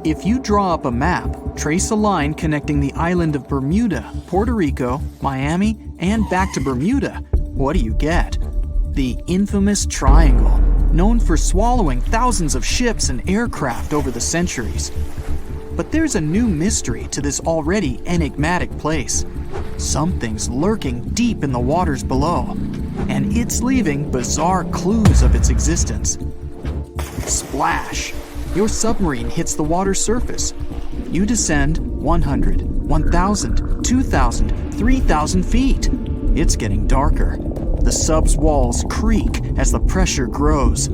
If you draw up a map, trace a line connecting the island of Bermuda, Puerto Rico, Miami, and back to Bermuda, what do you get? The infamous triangle, known for swallowing thousands of ships and aircraft over the centuries. But there's a new mystery to this already enigmatic place. Something's lurking deep in the waters below, and it's leaving bizarre clues of its existence. Splash! Your submarine hits the water surface. You descend 100, 1,000, 2,000, 3,000 feet. It's getting darker. The sub's walls creak as the pressure grows.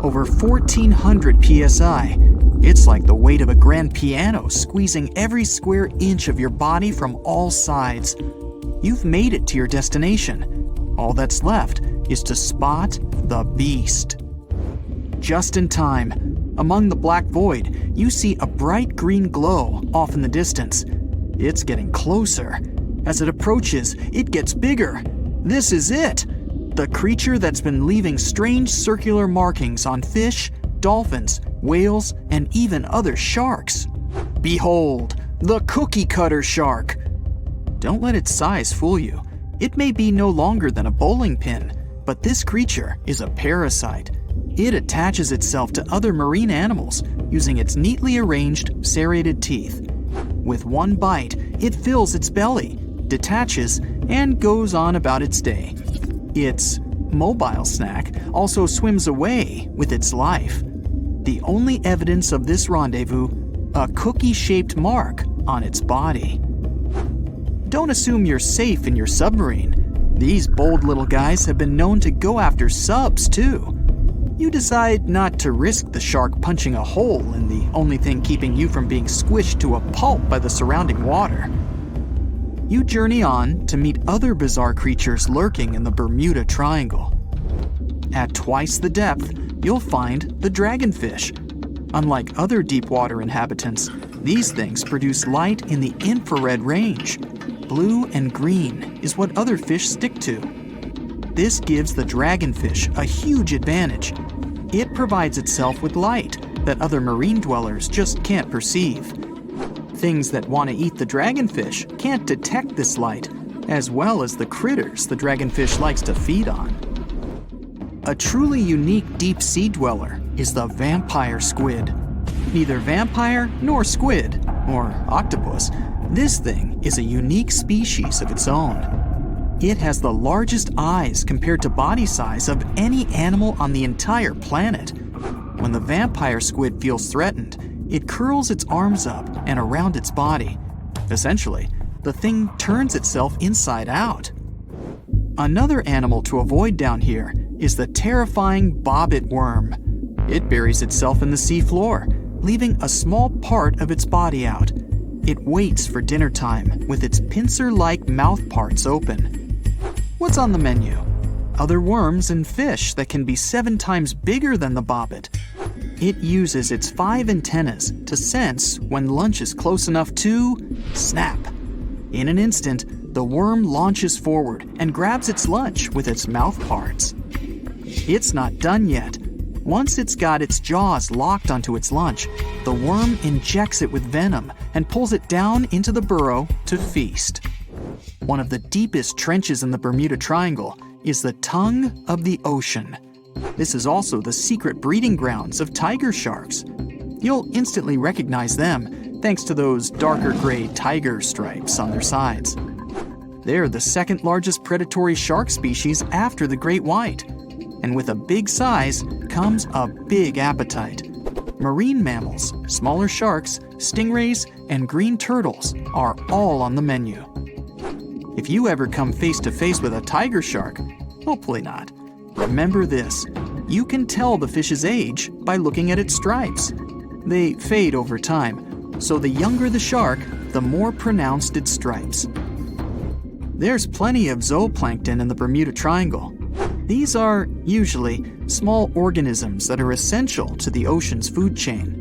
Over 1,400 psi. It's like the weight of a grand piano squeezing every square inch of your body from all sides. You've made it to your destination. All that's left is to spot the beast. Just in time. Among the black void, you see a bright green glow off in the distance. It's getting closer. As it approaches, it gets bigger. This is it! The creature that's been leaving strange circular markings on fish, dolphins, whales, and even other sharks. Behold, the cookie cutter shark! Don't let its size fool you. It may be no longer than a bowling pin, but this creature is a parasite. It attaches itself to other marine animals using its neatly arranged, serrated teeth. With one bite, it fills its belly, detaches, and goes on about its day. Its mobile snack also swims away with its life. The only evidence of this rendezvous, a cookie-shaped mark on its body. Don't assume you're safe in your submarine. These bold little guys have been known to go after subs too. You decide not to risk the shark punching a hole in the only thing keeping you from being squished to a pulp by the surrounding water. You journey on to meet other bizarre creatures lurking in the Bermuda Triangle. At twice the depth, you'll find the dragonfish. Unlike other deep-water inhabitants, these things produce light in the infrared range. Blue and green is what other fish stick to. This gives the dragonfish a huge advantage. It provides itself with light that other marine dwellers just can't perceive. Things that want to eat the dragonfish can't detect this light, as well as the critters the dragonfish likes to feed on. A truly unique deep-sea dweller is the vampire squid. Neither vampire nor squid, or octopus, this thing is a unique species of its own. It has the largest eyes compared to body size of any animal on the entire planet. When the vampire squid feels threatened, it curls its arms up and around its body. Essentially, the thing turns itself inside out. Another animal to avoid down here is the terrifying bobbit worm. It buries itself in the seafloor, leaving a small part of its body out. It waits for dinner time with its pincer-like mouth parts open. What's on the menu? Other worms and fish that can be 7 times bigger than the bobbit. It uses its 5 antennas to sense when lunch is close enough to snap. In an instant, the worm launches forward and grabs its lunch with its mouth parts. It's not done yet. Once it's got its jaws locked onto its lunch, the worm injects it with venom and pulls it down into the burrow to feast. One of the deepest trenches in the Bermuda Triangle is the tongue of the ocean. This is also the secret breeding grounds of tiger sharks. You'll instantly recognize them thanks to those darker gray tiger stripes on their sides. They're the second largest predatory shark species after the great white. And with a big size comes a big appetite. Marine mammals, smaller sharks, stingrays, and green turtles are all on the menu. If you ever come face to face with a tiger shark, hopefully not, remember this: you can tell the fish's age by looking at its stripes. They fade over time, so the younger the shark, the more pronounced its stripes. There's plenty of zooplankton in the Bermuda Triangle. These are, usually, small organisms that are essential to the ocean's food chain.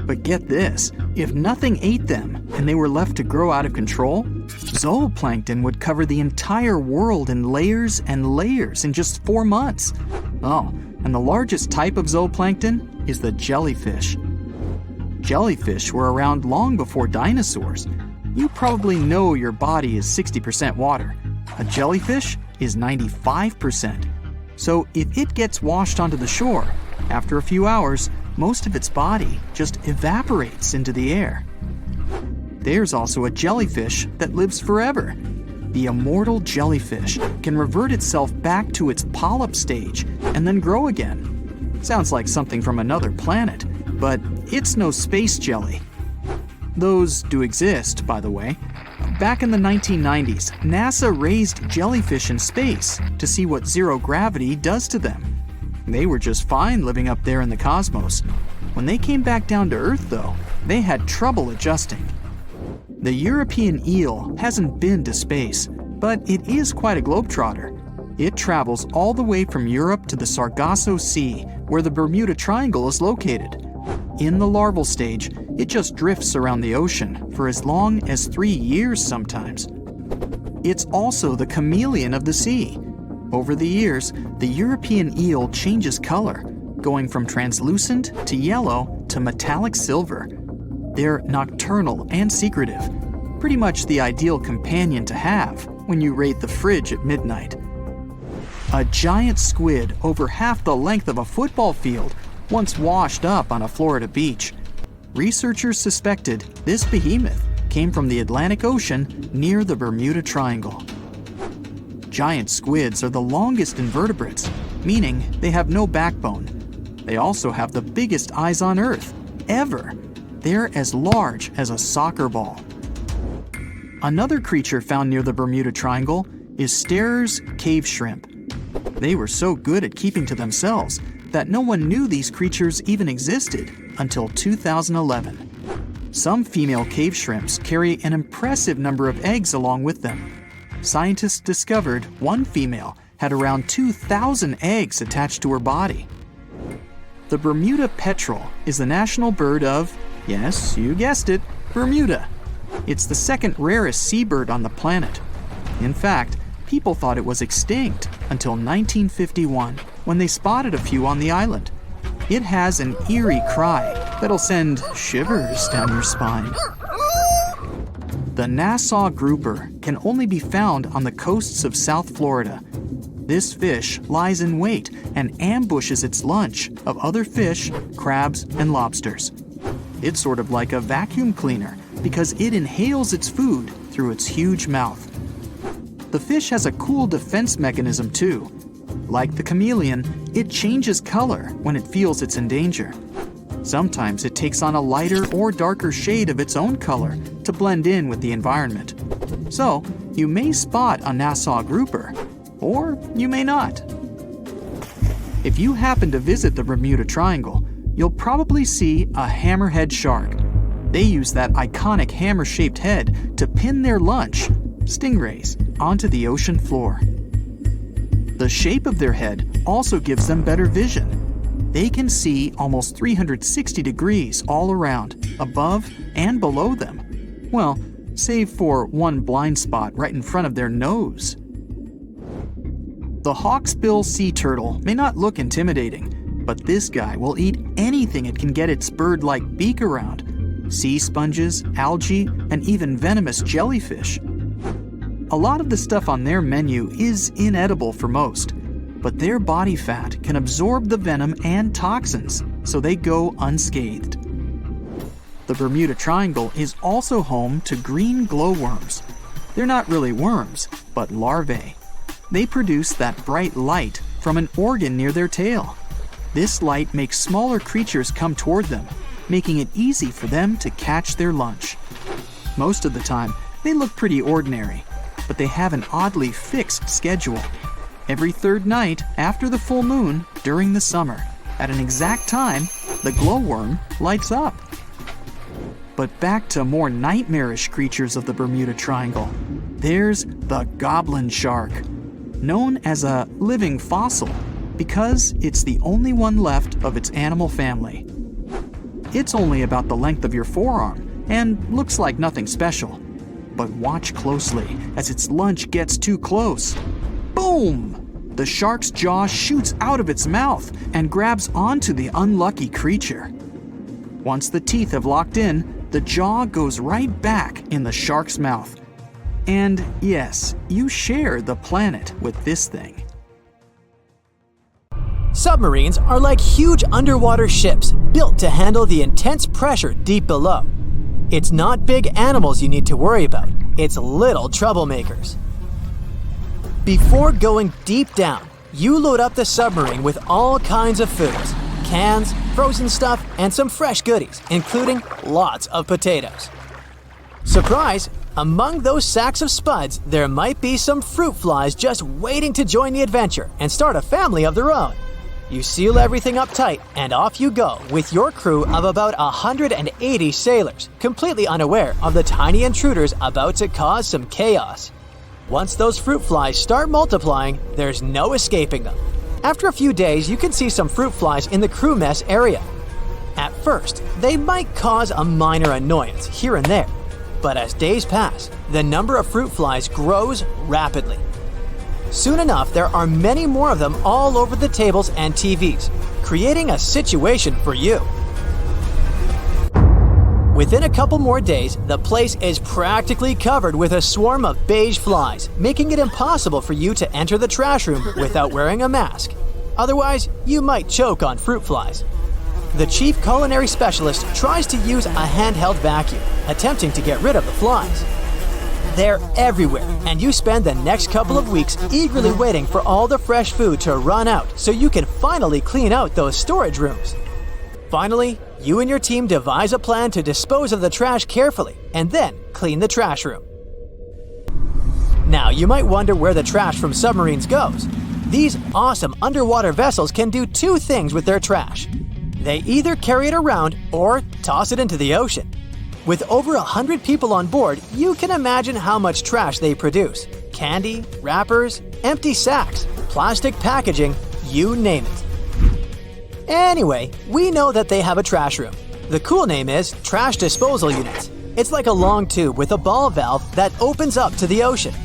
But get this, if nothing ate them and they were left to grow out of control, zooplankton would cover the entire world in layers and layers in just 4 months. Oh, and the largest type of zooplankton is the jellyfish. Jellyfish were around long before dinosaurs. You probably know your body is 60% water. A jellyfish is 95%. So if it gets washed onto the shore, after a few hours, most of its body just evaporates into the air. There's also a jellyfish that lives forever. The immortal jellyfish can revert itself back to its polyp stage and then grow again. Sounds like something from another planet, but it's no space jelly. Those do exist, by the way. Back in the 1990s, NASA raised jellyfish in space to see what zero gravity does to them. They were just fine living up there in the cosmos. When they came back down to Earth, though, they had trouble adjusting. The European eel hasn't been to space, but it is quite a globetrotter. It travels all the way from Europe to the Sargasso Sea, where the Bermuda Triangle is located. In the larval stage, it just drifts around the ocean for as long as 3 years sometimes. It's also the chameleon of the sea. Over the years, the European eel changes color, going from translucent to yellow to metallic silver. They're nocturnal and secretive, pretty much the ideal companion to have when you raid the fridge at midnight. A giant squid over half the length of a football field once washed up on a Florida beach. Researchers suspected this behemoth came from the Atlantic Ocean near the Bermuda Triangle. Giant squids are the longest invertebrates, meaning they have no backbone. They also have the biggest eyes on Earth, ever. They're as large as a soccer ball. Another creature found near the Bermuda Triangle is Sterer's cave shrimp. They were so good at keeping to themselves that no one knew these creatures even existed until 2011. Some female cave shrimps carry an impressive number of eggs along with them. Scientists discovered one female had around 2,000 eggs attached to her body. The Bermuda petrel is the national bird of, yes, you guessed it, Bermuda. It's the second rarest seabird on the planet. In fact, people thought it was extinct until 1951, when they spotted a few on the island. It has an eerie cry that'll send shivers down your spine. The Nassau grouper can only be found on the coasts of South Florida. This fish lies in wait and ambushes its lunch of other fish, crabs, and lobsters. It's sort of like a vacuum cleaner because it inhales its food through its huge mouth. The fish has a cool defense mechanism too. Like the chameleon, it changes color when it feels it's in danger. Sometimes it takes on a lighter or darker shade of its own color to blend in with the environment. So, you may spot a Nassau grouper, or you may not. If you happen to visit the Bermuda Triangle, you'll probably see a hammerhead shark. They use that iconic hammer-shaped head to pin their lunch, stingrays, onto the ocean floor. The shape of their head also gives them better vision. They can see almost 360 degrees all around, above and below them. Well, save for one blind spot right in front of their nose. The hawksbill sea turtle may not look intimidating, but this guy will eat anything it can get its bird-like beak around. Sea sponges, algae, and even venomous jellyfish. A lot of the stuff on their menu is inedible for most, but their body fat can absorb the venom and toxins, so they go unscathed. The Bermuda Triangle is also home to green glowworms. They're not really worms, but larvae. They produce that bright light from an organ near their tail. This light makes smaller creatures come toward them, making it easy for them to catch their lunch. Most of the time, they look pretty ordinary, but they have an oddly fixed schedule. Every third night after the full moon during the summer, at an exact time, the glowworm lights up. But back to more nightmarish creatures of the Bermuda Triangle. There's the goblin shark, known as a living fossil because it's the only one left of its animal family. It's only about the length of your forearm and looks like nothing special. But watch closely as its lunch gets too close. Boom! The shark's jaw shoots out of its mouth and grabs onto the unlucky creature. Once the teeth have locked in, the jaw goes right back in the shark's mouth. And yes, you share the planet with this thing. Submarines are like huge underwater ships built to handle the intense pressure deep below. It's not big animals you need to worry about, it's little troublemakers. Before going deep down, you load up the submarine with all kinds of foods, cans, frozen stuff, and some fresh goodies, including lots of potatoes. Surprise! Among those sacks of spuds, there might be some fruit flies just waiting to join the adventure and start a family of their own. You seal everything up tight, and off you go with your crew of about 180 sailors, completely unaware of the tiny intruders about to cause some chaos. Once those fruit flies start multiplying, there's no escaping them. After a few days, you can see some fruit flies in the crew mess area. At first, they might cause a minor annoyance here and there, but as days pass, the number of fruit flies grows rapidly. Soon enough, there are many more of them all over the tables and TVs, creating a situation for you. Within a couple more days, the place is practically covered with a swarm of beige flies, making it impossible for you to enter the trash room without wearing a mask. Otherwise, you might choke on fruit flies. The chief culinary specialist tries to use a handheld vacuum, attempting to get rid of the flies. They're everywhere, and you spend the next couple of weeks eagerly waiting for all the fresh food to run out so you can finally clean out those storage rooms. Finally, you and your team devise a plan to dispose of the trash carefully and then clean the trash room. Now, you might wonder where the trash from submarines goes. These awesome underwater vessels can do two things with their trash. They either carry it around or toss it into the ocean. With over 100 people on board, you can imagine how much trash they produce. Candy, wrappers, empty sacks, plastic packaging, you name it. Anyway, we know that they have a trash room. The cool name is Trash Disposal Unit. It's like a long tube with a ball valve that opens up to the ocean.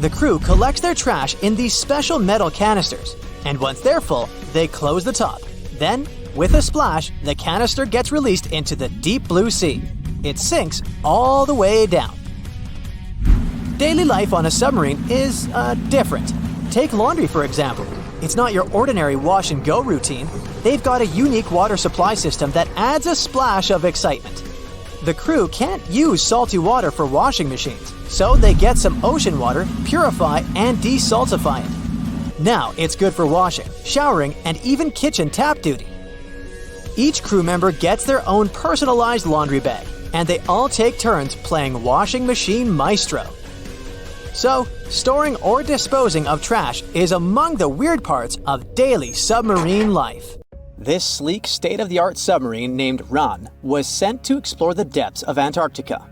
The crew collects their trash in these special metal canisters, and once they're full, they close the top. Then, with a splash, the canister gets released into the deep blue sea. It sinks all the way down. Daily life on a submarine is different. Take laundry, for example. It's not your ordinary wash and go routine. They've got a unique water supply system that adds a splash of excitement. The crew can't use salty water for washing machines, so they get some ocean water, purify, and desaltify it. Now it's good for washing, showering, and even kitchen tap duty. Each crew member gets their own personalized laundry bag, and they all take turns playing washing machine maestro. So, storing or disposing of trash is among the weird parts of daily submarine life. This sleek, state-of-the-art submarine named Ran was sent to explore the depths of Antarctica.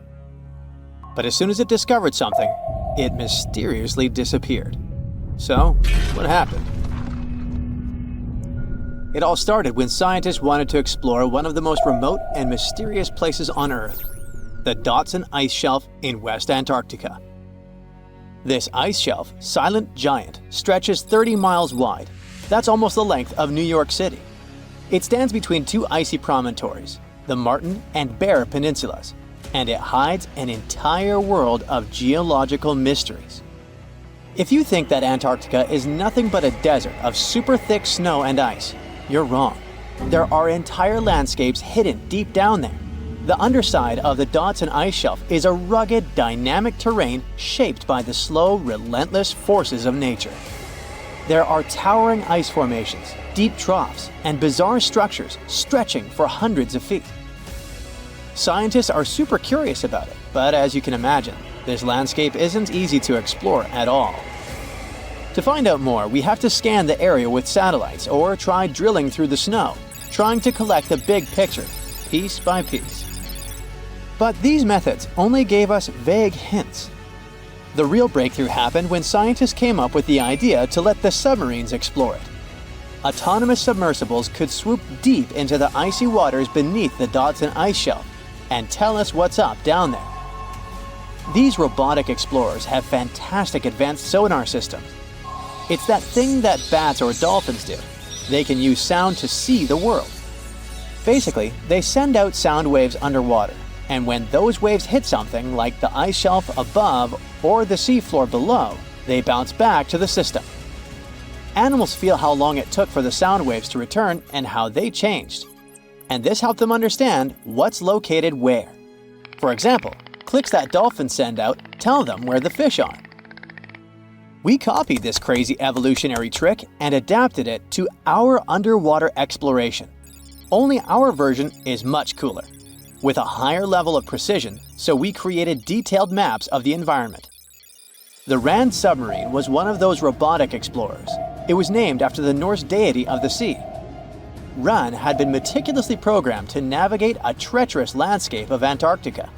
But as soon as it discovered something, it mysteriously disappeared. So, what happened? It all started when scientists wanted to explore one of the most remote and mysterious places on Earth, the Dotson Ice Shelf in West Antarctica. This ice shelf, silent giant, stretches 30 miles wide. That's almost the length of New York City. It stands between two icy promontories, the Martin and Bear Peninsulas, and it hides an entire world of geological mysteries. If you think that Antarctica is nothing but a desert of super thick snow and ice, you're wrong. There are entire landscapes hidden deep down there. The underside of the Dotson Ice Shelf is a rugged, dynamic terrain shaped by the slow, relentless forces of nature. There are towering ice formations, deep troughs, and bizarre structures stretching for hundreds of feet. Scientists are super curious about it, but as you can imagine, this landscape isn't easy to explore at all. To find out more, we have to scan the area with satellites or try drilling through the snow, trying to collect the big picture, piece by piece. But these methods only gave us vague hints. The real breakthrough happened when scientists came up with the idea to let the submarines explore it. Autonomous submersibles could swoop deep into the icy waters beneath the Dotson Ice Shelf and tell us what's up down there. These robotic explorers have fantastic advanced sonar systems. It's that thing that bats or dolphins do. They can use sound to see the world. Basically, they send out sound waves underwater, and when those waves hit something like the ice shelf above or the seafloor below, they bounce back to the system. Animals feel how long it took for the sound waves to return and how they changed. And this helped them understand what's located where. For example, clicks that dolphins send out tell them where the fish are. We copied this crazy evolutionary trick and adapted it to our underwater exploration. Only our version is much cooler, with a higher level of precision, so we created detailed maps of the environment. The Rand submarine was one of those robotic explorers. It was named after the Norse deity of the sea. Ran had been meticulously programmed to navigate a treacherous landscape of Antarctica.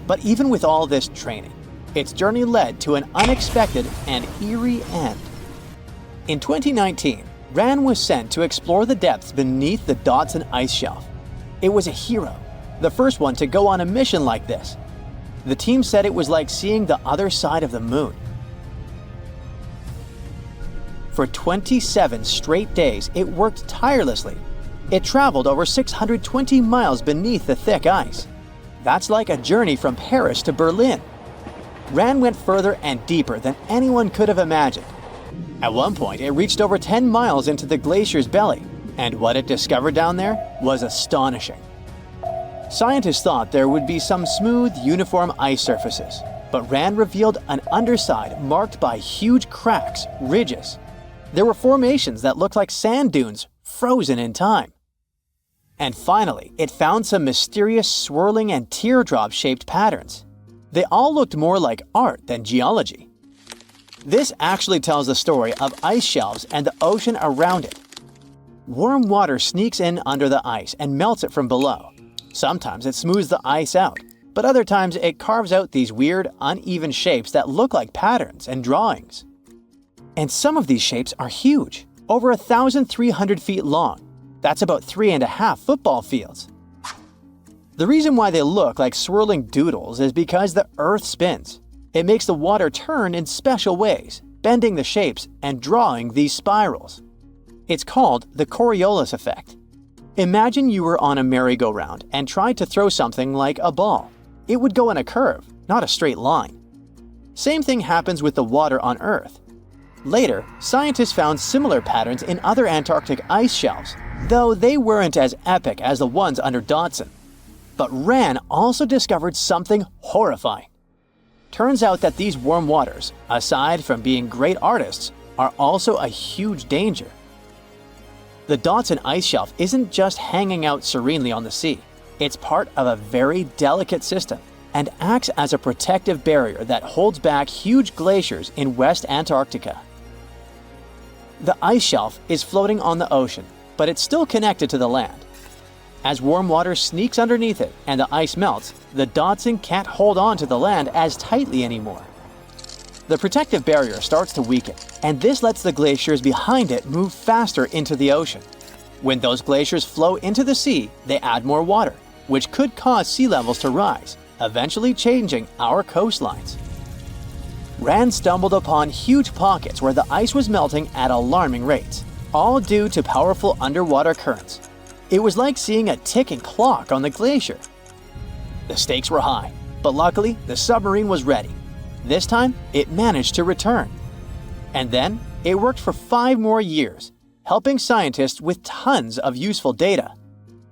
But even with all this training, its journey led to an unexpected and eerie end. In 2019, Ran was sent to explore the depths beneath the Dodson ice shelf. It was a hero, the first one to go on a mission like this. The team said it was like seeing the other side of the moon. For 27 straight days, it worked tirelessly. It traveled over 620 miles beneath the thick ice. That's like a journey from Paris to Berlin. Ran went further and deeper than anyone could have imagined. At one point, it reached over 10 miles into the glacier's belly, and what it discovered down there was astonishing. Scientists thought there would be some smooth, uniform ice surfaces, but Ran revealed an underside marked by huge cracks, ridges. There were formations that looked like sand dunes, frozen in time. And finally, it found some mysterious swirling and teardrop-shaped patterns. They all looked more like art than geology. This actually tells the story of ice shelves and the ocean around it. Warm water sneaks in under the ice and melts it from below. Sometimes it smooths the ice out, but other times it carves out these weird, uneven shapes that look like patterns and drawings. And some of these shapes are huge, over 1,300 feet long. That's about 3.5 football fields. The reason why they look like swirling doodles is because the Earth spins. It makes the water turn in special ways, bending the shapes and drawing these spirals. It's called the Coriolis effect. Imagine you were on a merry-go-round and tried to throw something like a ball. It would go in a curve, not a straight line. Same thing happens with the water on Earth. Later, scientists found similar patterns in other Antarctic ice shelves, though they weren't as epic as the ones under Dodson. But Ran also discovered something horrifying. Turns out that these warm waters, aside from being great artists, are also a huge danger. The Dodson ice shelf isn't just hanging out serenely on the sea. It's part of a very delicate system and acts as a protective barrier that holds back huge glaciers in West Antarctica. The ice shelf is floating on the ocean, but it's still connected to the land. As warm water sneaks underneath it and the ice melts, the Dodson can't hold on to the land as tightly anymore. The protective barrier starts to weaken, and this lets the glaciers behind it move faster into the ocean. When those glaciers flow into the sea, they add more water, which could cause sea levels to rise, eventually changing our coastlines. Ran stumbled upon huge pockets where the ice was melting at alarming rates, all due to powerful underwater currents. It was like seeing a ticking clock on the glacier. The stakes were high, but luckily the submarine was ready. This time, it managed to return. And then, it worked for 5 more years, helping scientists with tons of useful data.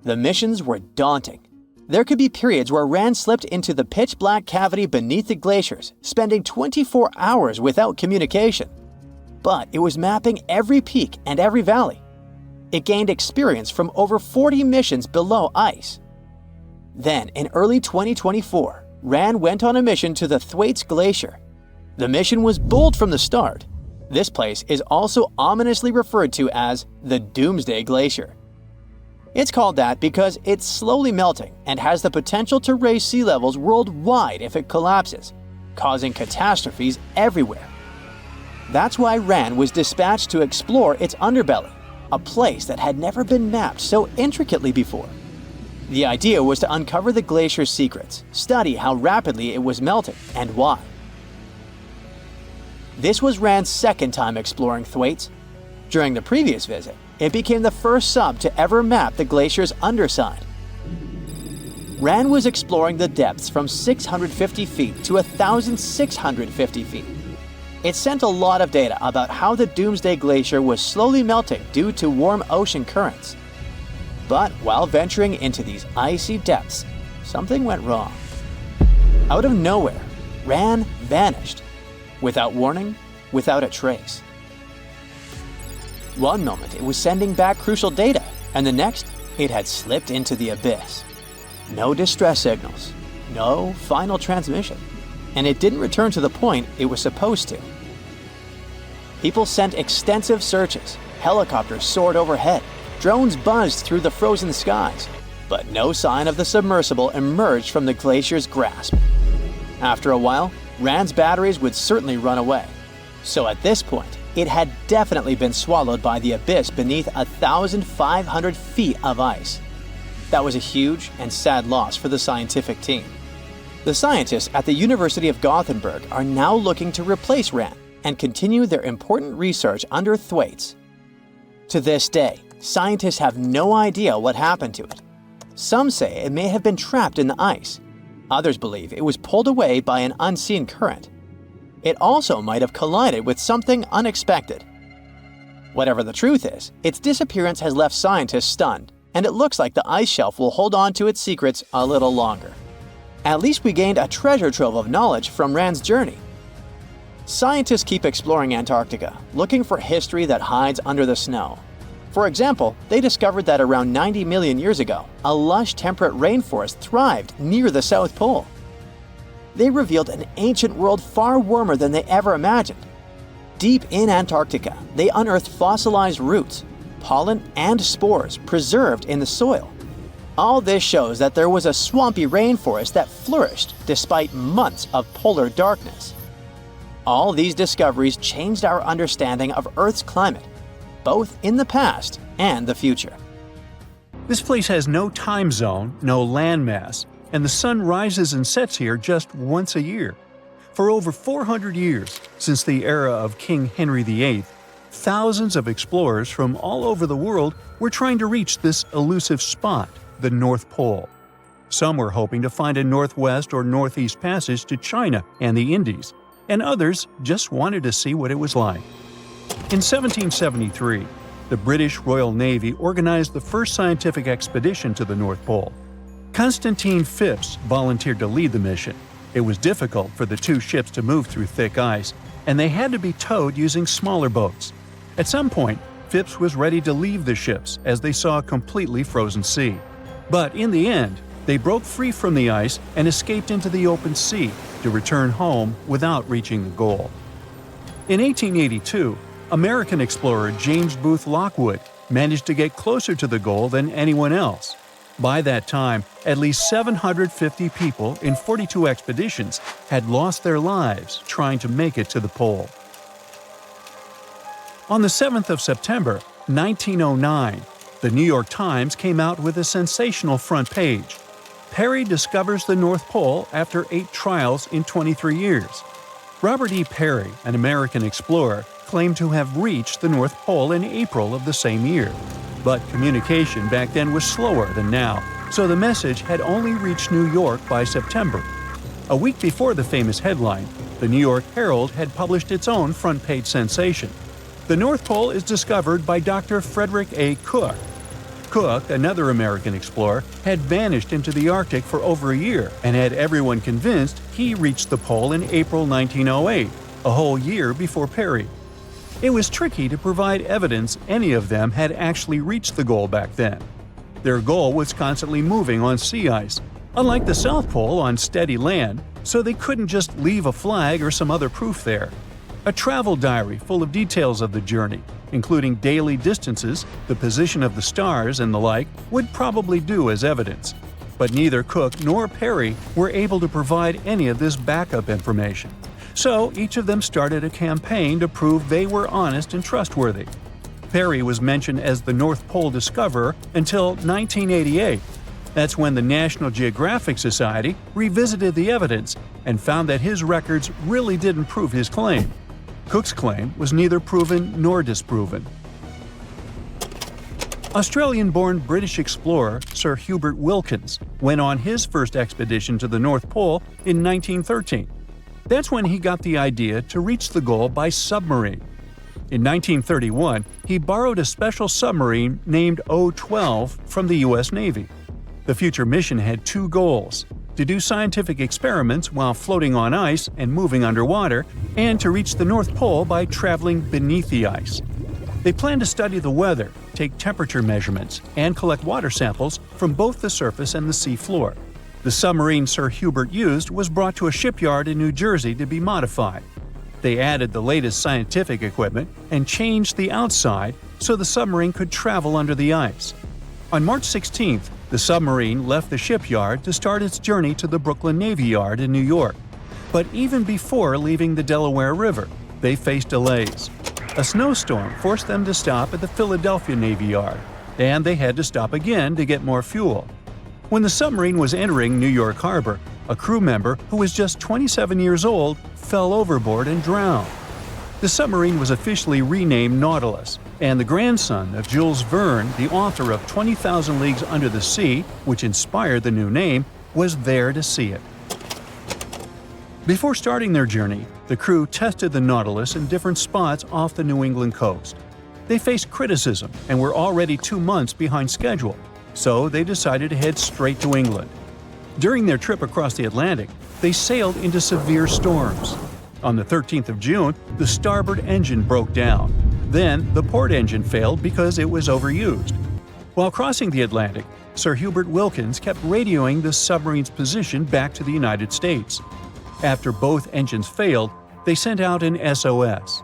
The missions were daunting. There could be periods where Ran slipped into the pitch-black cavity beneath the glaciers, spending 24 hours without communication. But it was mapping every peak and every valley. It gained experience from over 40 missions below ice. Then, in early 2024, Ran went on a mission to the Thwaites Glacier. The mission was bold from the start. This place is also ominously referred to as the Doomsday Glacier. It's called that because it's slowly melting and has the potential to raise sea levels worldwide if it collapses, causing catastrophes everywhere. That's why Ran was dispatched to explore its underbelly, a place that had never been mapped so intricately before. The idea was to uncover the glacier's secrets, study how rapidly it was melting, and why. This was Ran's second time exploring Thwaites. During the previous visit, It became the first sub to ever map the glacier's underside. RAN was exploring the depths from 650 feet to 1,650 feet. It sent a lot of data about how the Doomsday Glacier was slowly melting due to warm ocean currents. But while venturing into these icy depths, something went wrong. Out of nowhere, RAN vanished. Without warning, without a trace. One moment it was sending back crucial data, and the next, it had slipped into the abyss. No distress signals, no final transmission, and it didn't return to the point it was supposed to. People sent extensive searches, helicopters soared overhead, drones buzzed through the frozen skies, but no sign of the submersible emerged from the glacier's grasp. After a while, RAN's batteries would certainly run away. So at this point, it had definitely been swallowed by the abyss beneath 1,500 feet of ice. That was a huge and sad loss for the scientific team. The scientists at the University of Gothenburg are now looking to replace RAN and continue their important research under Thwaites. To this day, scientists have no idea what happened to it. Some say it may have been trapped in the ice. Others believe it was pulled away by an unseen current. It also might have collided with something unexpected. Whatever the truth is, its disappearance has left scientists stunned, and it looks like the ice shelf will hold on to its secrets a little longer. At least we gained a treasure trove of knowledge from RAN's journey. Scientists keep exploring Antarctica, looking for history that hides under the snow. For example, they discovered that around 90 million years ago, a lush temperate rainforest thrived near the South Pole. They revealed an ancient world far warmer than they ever imagined. Deep in Antarctica, they unearthed fossilized roots, pollen, and spores preserved in the soil. All this shows that there was a swampy rainforest that flourished despite months of polar darkness. All these discoveries changed our understanding of Earth's climate, both in the past and the future. This place has no time zone, no landmass, and the sun rises and sets here just once a year. For over 400 years, since the era of King Henry VIII, thousands of explorers from all over the world were trying to reach this elusive spot, the North Pole. Some were hoping to find a northwest or northeast passage to China and the Indies, and others just wanted to see what it was like. In 1773, the British Royal Navy organized the first scientific expedition to the North Pole. Constantine Phipps volunteered to lead the mission. It was difficult for the two ships to move through thick ice, and they had to be towed using smaller boats. At some point, Phipps was ready to leave the ships as they saw a completely frozen sea. But in the end, they broke free from the ice and escaped into the open sea to return home without reaching the goal. In 1882, American explorer James Booth Lockwood managed to get closer to the goal than anyone else. By that time, at least 750 people in 42 expeditions had lost their lives trying to make it to the pole. On the 7th of September, 1909, the New York Times came out with a sensational front page. Peary discovers the North Pole after 8 trials in 23 years. Robert E. Peary, an American explorer, claimed to have reached the North Pole in April of the same year. But communication back then was slower than now, so the message had only reached New York by September. A week before the famous headline, the New York Herald had published its own front-page sensation. The North Pole is discovered by Dr. Frederick A. Cook. Cook, another American explorer, had vanished into the Arctic for over a year and had everyone convinced he reached the pole in April 1908, a whole year before Peary. It was tricky to provide evidence any of them had actually reached the goal back then. Their goal was constantly moving on sea ice, unlike the South Pole on steady land, so they couldn't just leave a flag or some other proof there. A travel diary full of details of the journey, including daily distances, the position of the stars, and the like, would probably do as evidence. But neither Cook nor Peary were able to provide any of this backup information. So each of them started a campaign to prove they were honest and trustworthy. Peary was mentioned as the North Pole discoverer until 1988. That's when the National Geographic Society revisited the evidence and found that his records really didn't prove his claim. Cook's claim was neither proven nor disproven. Australian-born British explorer Sir Hubert Wilkins went on his first expedition to the North Pole in 1913. That's when he got the idea to reach the goal by submarine. In 1931, he borrowed a special submarine named O-12 from the U.S. Navy. The future mission had two goals: to do scientific experiments while floating on ice and moving underwater, and to reach the North Pole by traveling beneath the ice. They planned to study the weather, take temperature measurements, and collect water samples from both the surface and the sea floor. The submarine Sir Hubert used was brought to a shipyard in New Jersey to be modified. They added the latest scientific equipment and changed the outside so the submarine could travel under the ice. On March 16th, the submarine left the shipyard to start its journey to the Brooklyn Navy Yard in New York. But even before leaving the Delaware River, they faced delays. A snowstorm forced them to stop at the Philadelphia Navy Yard, and they had to stop again to get more fuel. When the submarine was entering New York Harbor, a crew member who was just 27 years old fell overboard and drowned. The submarine was officially renamed Nautilus, and the grandson of Jules Verne, the author of 20,000 Leagues Under the Sea, which inspired the new name, was there to see it. Before starting their journey, the crew tested the Nautilus in different spots off the New England coast. They faced criticism and were already 2 months behind schedule, so they decided to head straight to England. During their trip across the Atlantic, they sailed into severe storms. On the 13th of June, the starboard engine broke down. Then, the port engine failed because it was overused. While crossing the Atlantic, Sir Hubert Wilkins kept radioing the submarine's position back to the United States. After both engines failed, they sent out an SOS.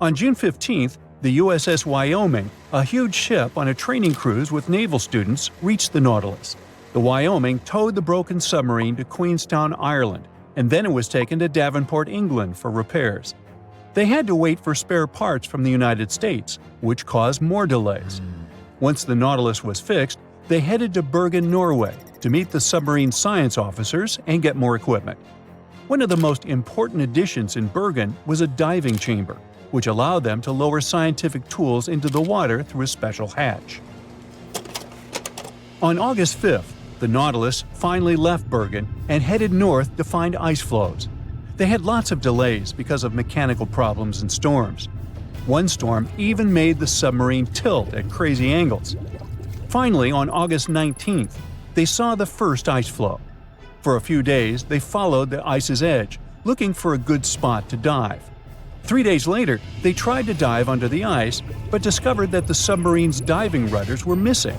On June 15th, the USS Wyoming, a huge ship on a training cruise with naval students, reached the Nautilus. The Wyoming towed the broken submarine to Queenstown, Ireland, and then it was taken to Davenport, England for repairs. They had to wait for spare parts from the United States, which caused more delays. Once the Nautilus was fixed, they headed to Bergen, Norway, to meet the submarine science officers and get more equipment. One of the most important additions in Bergen was a diving chamber, which allowed them to lower scientific tools into the water through a special hatch. On August 5th, the Nautilus finally left Bergen and headed north to find ice floes. They had lots of delays because of mechanical problems and storms. One storm even made the submarine tilt at crazy angles. Finally, on August 19th, they saw the first ice floe. For a few days, they followed the ice's edge, looking for a good spot to dive. 3 days later, they tried to dive under the ice, but discovered that the submarine's diving rudders were missing.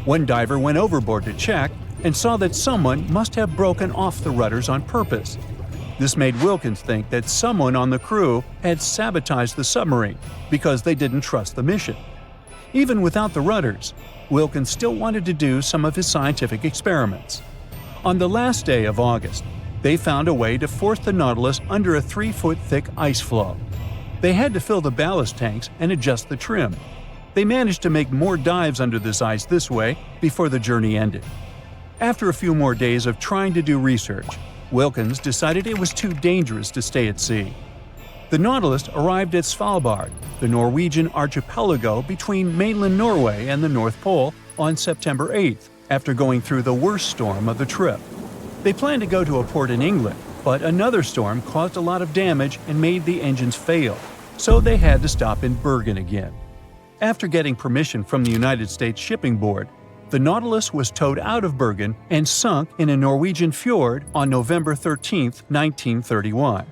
One diver went overboard to check and saw that someone must have broken off the rudders on purpose. This made Wilkins think that someone on the crew had sabotaged the submarine because they didn't trust the mission. Even without the rudders, Wilkins still wanted to do some of his scientific experiments. On the last day of August, they found a way to force the Nautilus under a 3-foot-thick ice floe. They had to fill the ballast tanks and adjust the trim. They managed to make more dives under this ice this way before the journey ended. After a few more days of trying to do research, Wilkins decided it was too dangerous to stay at sea. The Nautilus arrived at Svalbard, the Norwegian archipelago between mainland Norway and the North Pole, on September 8th, after going through the worst storm of the trip. They planned to go to a port in England, but another storm caused a lot of damage and made the engines fail, so they had to stop in Bergen again. After getting permission from the United States Shipping Board, the Nautilus was towed out of Bergen and sunk in a Norwegian fjord on November 13, 1931.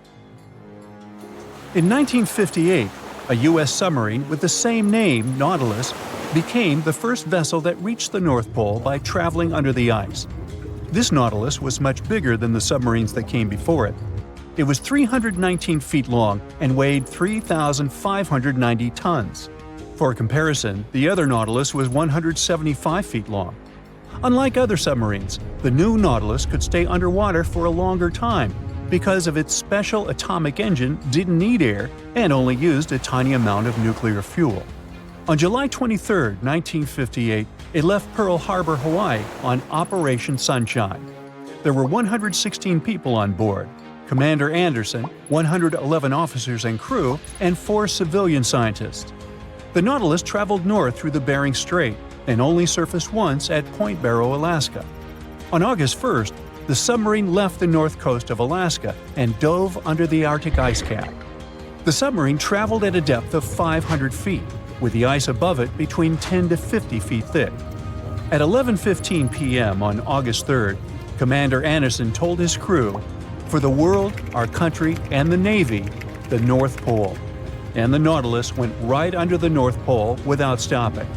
In 1958, a U.S. submarine with the same name, Nautilus, became the first vessel that reached the North Pole by traveling under the ice. This Nautilus was much bigger than the submarines that came before it. It was 319 feet long and weighed 3,590 tons. For comparison, the other Nautilus was 175 feet long. Unlike other submarines, the new Nautilus could stay underwater for a longer time because of its special atomic engine didn't need air and only used a tiny amount of nuclear fuel. On July 23, 1958, it left Pearl Harbor, Hawaii on Operation Sunshine. There were 116 people on board: Commander Anderson, 111 officers and crew, and 4 civilian scientists. The Nautilus traveled north through the Bering Strait, and only surfaced once at Point Barrow, Alaska. On August 1st, the submarine left the north coast of Alaska and dove under the Arctic ice cap. The submarine traveled at a depth of 500 feet, with the ice above it between 10 to 50 feet thick. At 11:15 p.m. on August 3rd, Commander Anderson told his crew, "For the world, our country, and the Navy, the North Pole." And the Nautilus went right under the North Pole without stopping.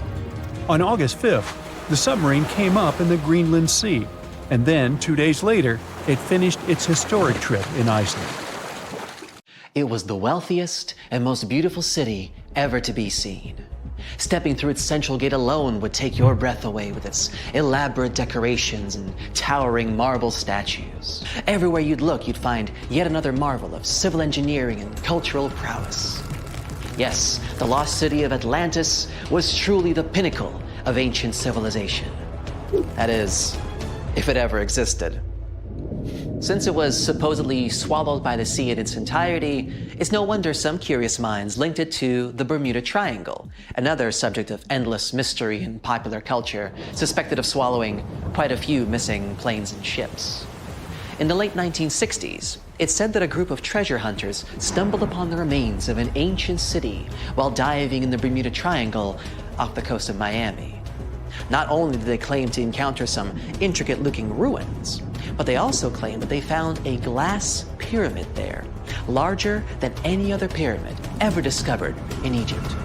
On August 5th, the submarine came up in the Greenland Sea, and then 2 days later, it finished its historic trip in Iceland. It was the wealthiest and most beautiful city ever to be seen. Stepping through its central gate alone would take your breath away with its elaborate decorations and towering marble statues. Everywhere you'd look, you'd find yet another marvel of civil engineering and cultural prowess. Yes, the lost city of Atlantis was truly the pinnacle of ancient civilization. That is, if it ever existed. Since it was supposedly swallowed by the sea in its entirety, it's no wonder some curious minds linked it to the Bermuda Triangle, another subject of endless mystery in popular culture, suspected of swallowing quite a few missing planes and ships. In the late 1960s, it's said that a group of treasure hunters stumbled upon the remains of an ancient city while diving in the Bermuda Triangle off the coast of Miami. Not only did they claim to encounter some intricate-looking ruins, but they also claimed that they found a glass pyramid there, larger than any other pyramid ever discovered in Egypt.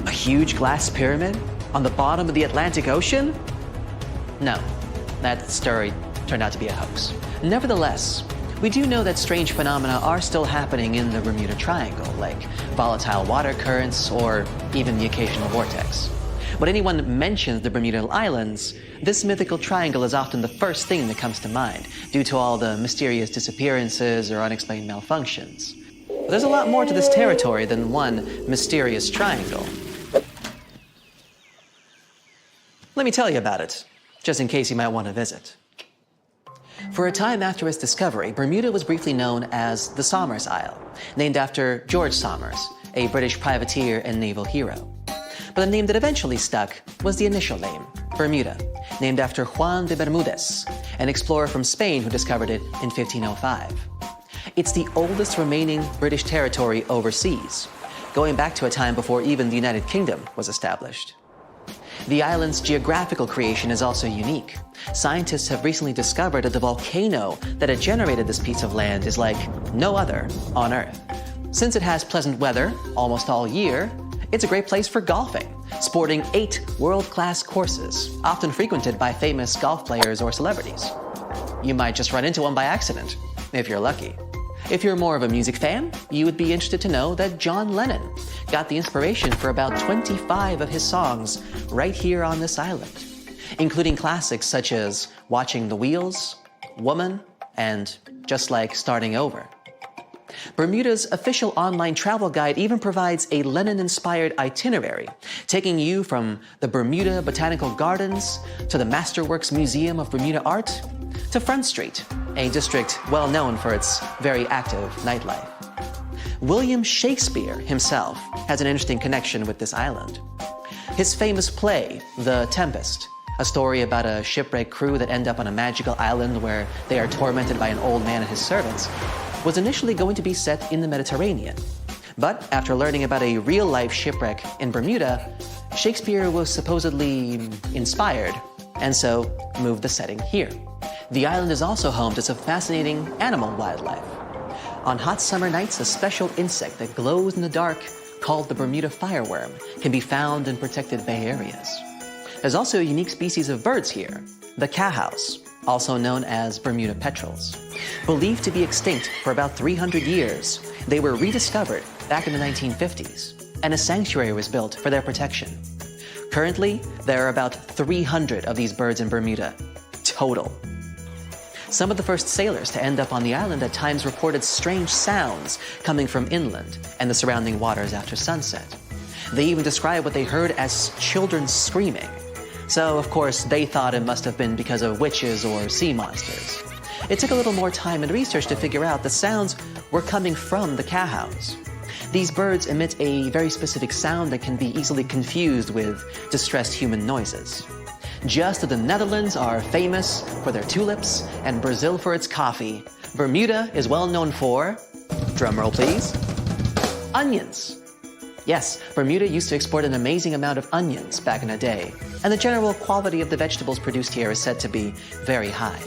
A huge glass pyramid on the bottom of the Atlantic Ocean? No, that story turned out to be a hoax. Nevertheless, we do know that strange phenomena are still happening in the Bermuda Triangle, like volatile water currents or even the occasional vortex. When anyone mentions the Bermuda Islands, this mythical triangle is often the first thing that comes to mind, due to all the mysterious disappearances or unexplained malfunctions. But there's a lot more to this territory than one mysterious triangle. Let me tell you about it, just in case you might want to visit. For a time after its discovery, Bermuda was briefly known as the Somers Isle, named after George Somers, a British privateer and naval hero. But the name that eventually stuck was the initial name, Bermuda, named after Juan de Bermudez, an explorer from Spain who discovered it in 1505. It's the oldest remaining British territory overseas, going back to a time before even the United Kingdom was established. The island's geographical creation is also unique. Scientists have recently discovered that the volcano that had generated this piece of land is like no other on Earth. Since it has pleasant weather almost all year, it's a great place for golfing, sporting 8 world-class courses, often frequented by famous golf players or celebrities. You might just run into one by accident, if you're lucky. If you're more of a music fan, you would be interested to know that John Lennon got the inspiration for about 25 of his songs right here on this island, including classics such as Watching the Wheels, Woman, and Just Like Starting Over. Bermuda's official online travel guide even provides a Lennon-inspired itinerary, taking you from the Bermuda Botanical Gardens to the Masterworks Museum of Bermuda Art to Front Street, a district well known for its very active nightlife. William Shakespeare himself has an interesting connection with this island. His famous play, The Tempest, a story about a shipwrecked crew that end up on a magical island where they are tormented by an old man and his servants, was initially going to be set in the Mediterranean. But after learning about a real-life shipwreck in Bermuda, Shakespeare was supposedly inspired, and so moved the setting here. The island is also home to some fascinating animal wildlife. On hot summer nights, a special insect that glows in the dark, called the Bermuda fireworm, can be found in protected bay areas. There's also a unique species of birds here, the cowhouse, also known as Bermuda petrels. Believed to be extinct for about 300 years, they were rediscovered back in the 1950s, and a sanctuary was built for their protection. Currently, there are about 300 of these birds in Bermuda, total. Some of the first sailors to end up on the island at times reported strange sounds coming from inland and the surrounding waters after sunset. They even described what they heard as children screaming. So, of course, they thought it must have been because of witches or sea monsters. It took a little more time and research to figure out the sounds were coming from the cowhouse. These birds emit a very specific sound that can be easily confused with distressed human noises. Just as the Netherlands are famous for their tulips and Brazil for its coffee, Bermuda is well known for, drumroll please, onions. Yes, Bermuda used to export an amazing amount of onions back in the day, and the general quality of the vegetables produced here is said to be very high.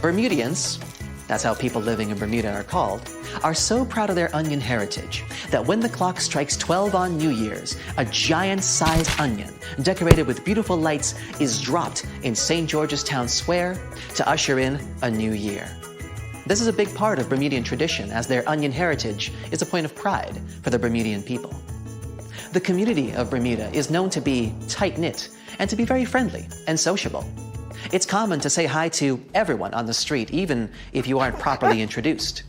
Bermudians, that's how people living in Bermuda are called, are so proud of their onion heritage that when the clock strikes 12 on New Year's, a giant-sized onion decorated with beautiful lights is dropped in St. George's Town Square to usher in a new year. This is a big part of Bermudian tradition, as their onion heritage is a point of pride for the Bermudian people. The community of Bermuda is known to be tight-knit and to be very friendly and sociable. It's common to say hi to everyone on the street, even if you aren't properly introduced.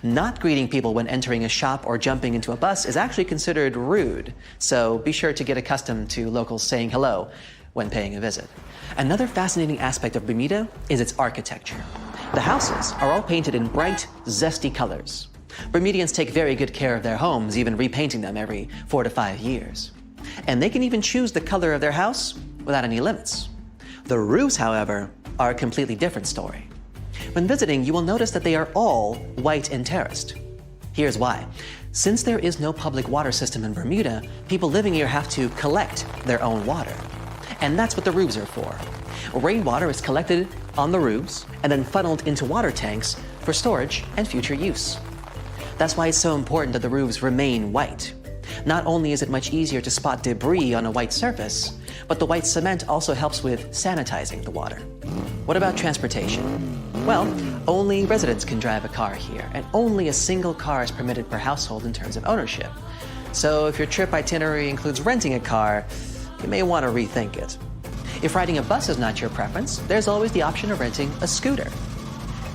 Not greeting people when entering a shop or jumping into a bus is actually considered rude, so be sure to get accustomed to locals saying hello when paying a visit. Another fascinating aspect of Bermuda is its architecture. The houses are all painted in bright, zesty colors. Bermudians take very good care of their homes, even repainting them every 4 to 5 years. And they can even choose the color of their house without any limits. The roofs, however, are a completely different story. When visiting, you will notice that they are all white and terraced. Here's why. Since there is no public water system in Bermuda, people living here have to collect their own water. And that's what the roofs are for. Rainwater is collected on the roofs and then funneled into water tanks for storage and future use. That's why it's so important that the roofs remain white. Not only is it much easier to spot debris on a white surface, but the white cement also helps with sanitizing the water. What about transportation? Well, only residents can drive a car here, and only a single car is permitted per household in terms of ownership. So if your trip itinerary includes renting a car, you may want to rethink it. If riding a bus is not your preference, there's always the option of renting a scooter.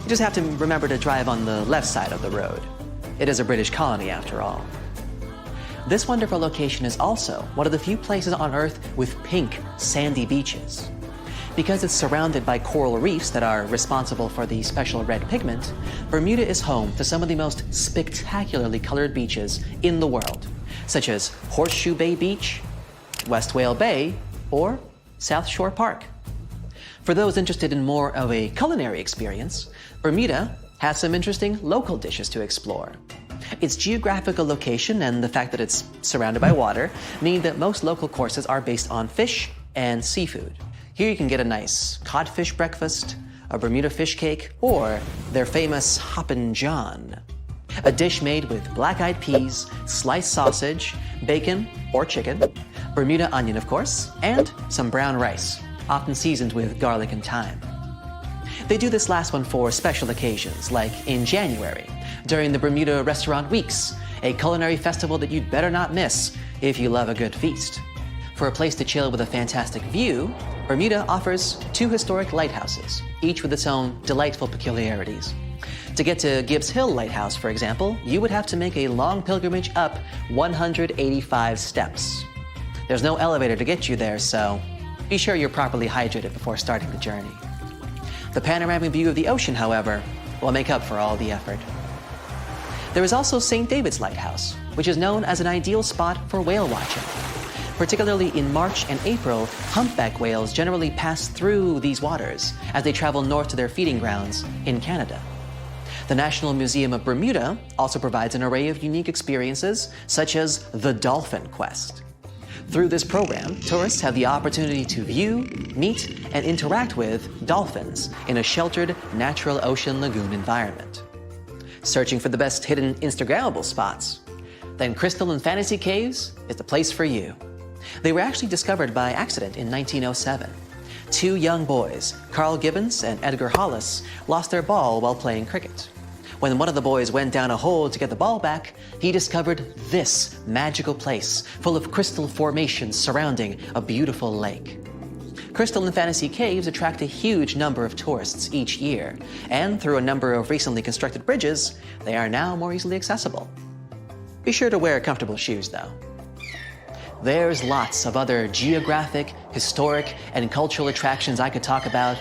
You just have to remember to drive on the left side of the road. It is a British colony after all. This wonderful location is also one of the few places on Earth with pink, sandy beaches. Because it's surrounded by coral reefs that are responsible for the special red pigment, Bermuda is home to some of the most spectacularly colored beaches in the world, such as Horseshoe Bay Beach, West Whale Bay, or South Shore Park. For those interested in more of a culinary experience, Bermuda has some interesting local dishes to explore. Its geographical location and the fact that it's surrounded by water mean that most local courses are based on fish and seafood. Here you can get a nice codfish breakfast, a Bermuda fish cake, or their famous Hoppin' John, a dish made with black-eyed peas, sliced sausage, bacon or chicken, Bermuda onion of course, and some brown rice, often seasoned with garlic and thyme. They do this last one for special occasions, like in January, during the Bermuda Restaurant Weeks, a culinary festival that you'd better not miss if you love a good feast. For a place to chill with a fantastic view, Bermuda offers 2 historic lighthouses, each with its own delightful peculiarities. To get to Gibbs Hill Lighthouse, for example, you would have to make a long pilgrimage up 185 steps. There's no elevator to get you there, so be sure you're properly hydrated before starting the journey. The panoramic view of the ocean, however, will make up for all the effort. There is also St. David's Lighthouse, which is known as an ideal spot for whale watching. Particularly in March and April, humpback whales generally pass through these waters as they travel north to their feeding grounds in Canada. The National Museum of Bermuda also provides an array of unique experiences, such as the Dolphin Quest. Through this program, tourists have the opportunity to view, meet, and interact with dolphins in a sheltered, natural ocean lagoon environment. Searching for the best hidden Instagrammable spots? Then Crystal and Fantasy Caves is the place for you. They were actually discovered by accident in 1907. 2 young boys, Carl Gibbons and Edgar Hollis, lost their ball while playing cricket. When one of the boys went down a hole to get the ball back, he discovered this magical place full of crystal formations surrounding a beautiful lake. Crystal and Fantasy Caves attract a huge number of tourists each year, and through a number of recently constructed bridges, they are now more easily accessible. Be sure to wear comfortable shoes, though. There's lots of other geographic, historic, and cultural attractions I could talk about,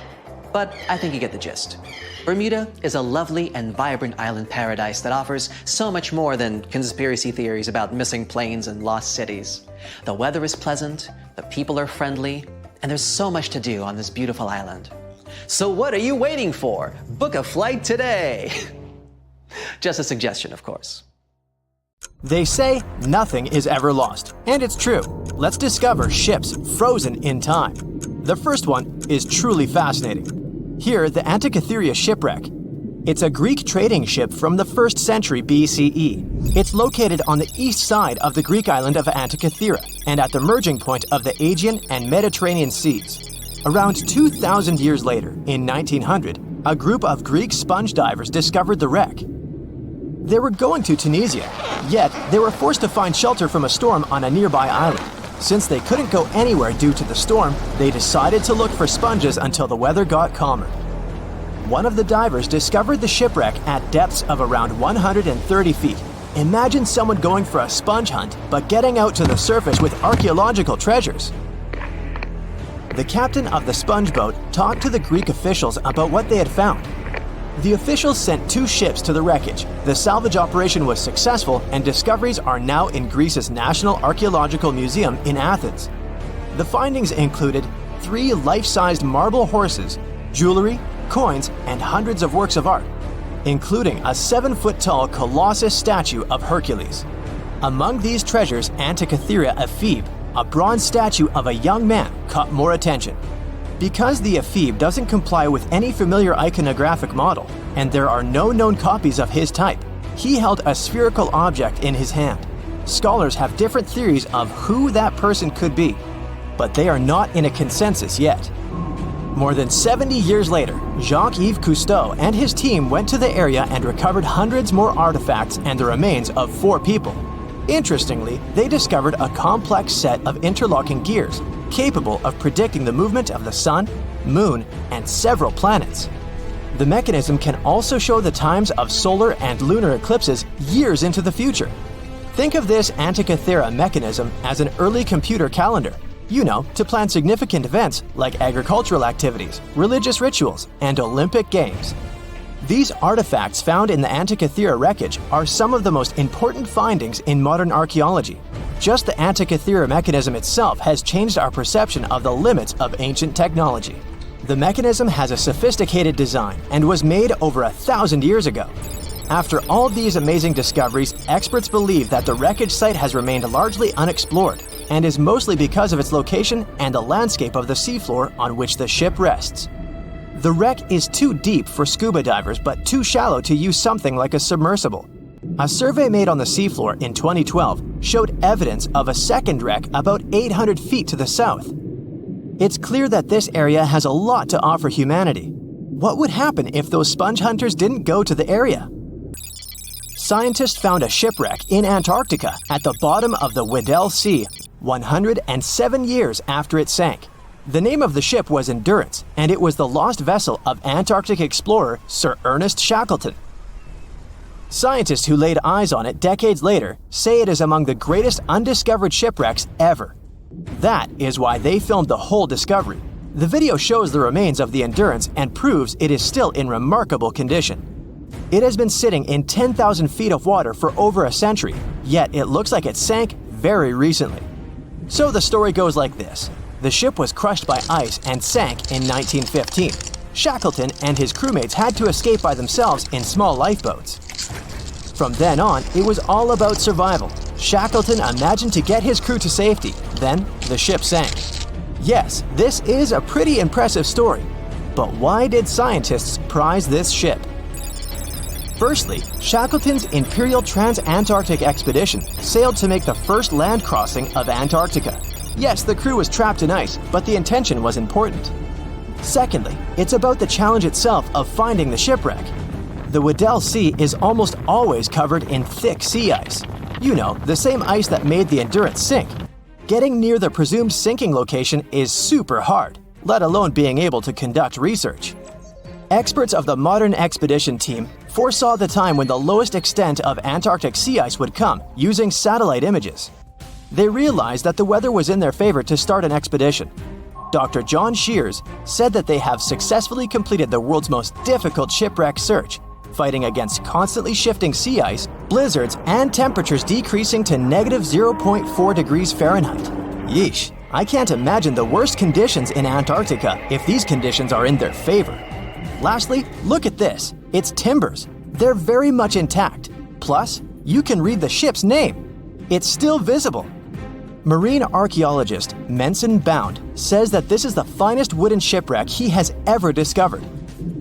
but I think you get the gist. Bermuda is a lovely and vibrant island paradise that offers so much more than conspiracy theories about missing planes and lost cities. The weather is pleasant, the people are friendly, and there's so much to do on this beautiful island. So what are you waiting for? Book a flight today! Just a suggestion, of course. They say nothing is ever lost, and it's true. Let's discover ships frozen in time. The first one is truly fascinating. Here, the Antikythera shipwreck. It's a Greek trading ship from the 1st century BCE. It's located on the east side of the Greek island of Antikythera and at the merging point of the Aegean and Mediterranean seas. Around 2,000 years later, in 1900, a group of Greek sponge divers discovered the wreck. They were going to Tunisia, yet they were forced to find shelter from a storm on a nearby island. Since they couldn't go anywhere due to the storm, they decided to look for sponges until the weather got calmer. One of the divers discovered the shipwreck at depths of around 130 feet. Imagine someone going for a sponge hunt, but getting out to the surface with archaeological treasures. The captain of the sponge boat talked to the Greek officials about what they had found. The officials sent 2 ships to the wreckage. The salvage operation was successful, and discoveries are now in Greece's National Archaeological Museum in Athens. The findings included 3 life-sized marble horses, jewelry, coins, and hundreds of works of art, including a 7-foot-tall Colossus statue of Hercules. Among these treasures, Antikythera ephebe, a bronze statue of a young man, caught more attention. Because the ephebe doesn't comply with any familiar iconographic model, and there are no known copies of his type, he held a spherical object in his hand. Scholars have different theories of who that person could be, but they are not in a consensus yet. More than 70 years later, Jacques-Yves Cousteau and his team went to the area and recovered hundreds more artifacts and the remains of 4 people. Interestingly, they discovered a complex set of interlocking gears, capable of predicting the movement of the sun, moon, and several planets. The mechanism can also show the times of solar and lunar eclipses years into the future. Think of this Antikythera mechanism as an early computer calendar, to plan significant events like agricultural activities, religious rituals, and Olympic Games. These artifacts found in the Antikythera wreckage are some of the most important findings in modern archaeology. Just the Antikythera mechanism itself has changed our perception of the limits of ancient technology. The mechanism has a sophisticated design and was made over 1,000 years ago. After all these amazing discoveries, experts believe that the wreckage site has remained largely unexplored and is mostly because of its location and the landscape of the seafloor on which the ship rests. The wreck is too deep for scuba divers but too shallow to use something like a submersible. A survey made on the seafloor in 2012 showed evidence of a second wreck about 800 feet to the south. It's clear that this area has a lot to offer humanity. What would happen if those sponge hunters didn't go to the area? Scientists found a shipwreck in Antarctica at the bottom of the Weddell Sea 107 years after it sank. The name of the ship was Endurance, and it was the lost vessel of Antarctic explorer Sir Ernest Shackleton. Scientists who laid eyes on it decades later say it is among the greatest undiscovered shipwrecks ever. That is why they filmed the whole discovery. The video shows the remains of the Endurance and proves it is still in remarkable condition. It has been sitting in 10,000 feet of water for over a century, yet it looks like it sank very recently. So the story goes like this. The ship was crushed by ice and sank in 1915. Shackleton and his crewmates had to escape by themselves in small lifeboats. From then on, it was all about survival. Shackleton imagined to get his crew to safety. Then, the ship sank. Yes, this is a pretty impressive story. But why did scientists prize this ship? Firstly, Shackleton's Imperial Trans-Antarctic Expedition sailed to make the first land crossing of Antarctica. Yes, the crew was trapped in ice, but the intention was important. Secondly, it's about the challenge itself of finding the shipwreck. The Weddell Sea is almost always covered in thick sea ice. The same ice that made the Endurance sink. Getting near the presumed sinking location is super hard, let alone being able to conduct research. Experts of the modern expedition team foresaw the time when the lowest extent of Antarctic sea ice would come using satellite images. They realized that the weather was in their favor to start an expedition. Dr. John Shears, said that they have successfully completed the world's most difficult shipwreck search, fighting against constantly shifting sea ice, blizzards, and temperatures decreasing to negative 0.4 degrees Fahrenheit. Yeesh, I can't imagine the worst conditions in Antarctica if these conditions are in their favor. Lastly, look at this. It's timbers. They're very much intact. Plus, you can read the ship's name. It's still visible. Marine archaeologist Menson Bound says that this is the finest wooden shipwreck he has ever discovered.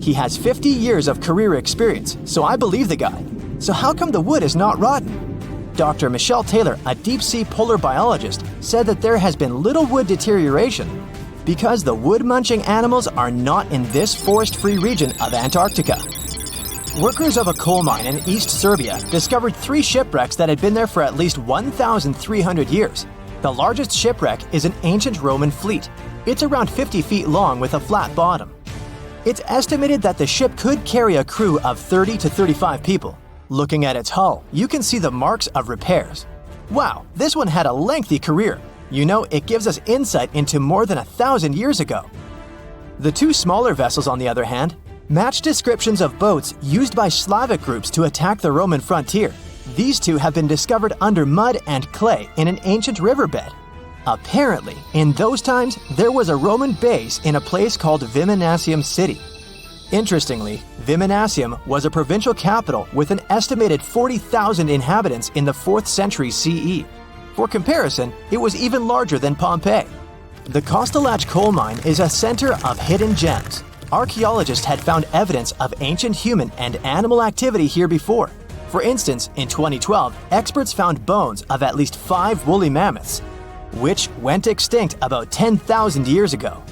He has 50 years of career experience, so I believe the guy. So how come the wood is not rotten? Dr. Michelle Taylor, a deep-sea polar biologist, said that there has been little wood deterioration because the wood-munching animals are not in this forest-free region of Antarctica. Workers of a coal mine in East Serbia discovered 3 shipwrecks that had been there for at least 1,300 years. The largest shipwreck is an ancient Roman fleet. It's around 50 feet long with a flat bottom. It's estimated that the ship could carry a crew of 30 to 35 people. Looking at its hull, you can see the marks of repairs. Wow, this one had a lengthy career. You know, it gives us insight into more than 1,000 years ago. The 2 smaller vessels, on the other hand, match descriptions of boats used by Slavic groups to attack the Roman frontier. These 2 have been discovered under mud and clay in an ancient riverbed. Apparently, in those times, there was a Roman base in a place called Viminacium City. Interestingly, Viminacium was a provincial capital with an estimated 40,000 inhabitants in the 4th century CE. For comparison, it was even larger than Pompeii. The Kostelach coal mine is a center of hidden gems. Archaeologists had found evidence of ancient human and animal activity here before. For instance, in 2012, experts found bones of at least 5 woolly mammoths, which went extinct about 10,000 years ago.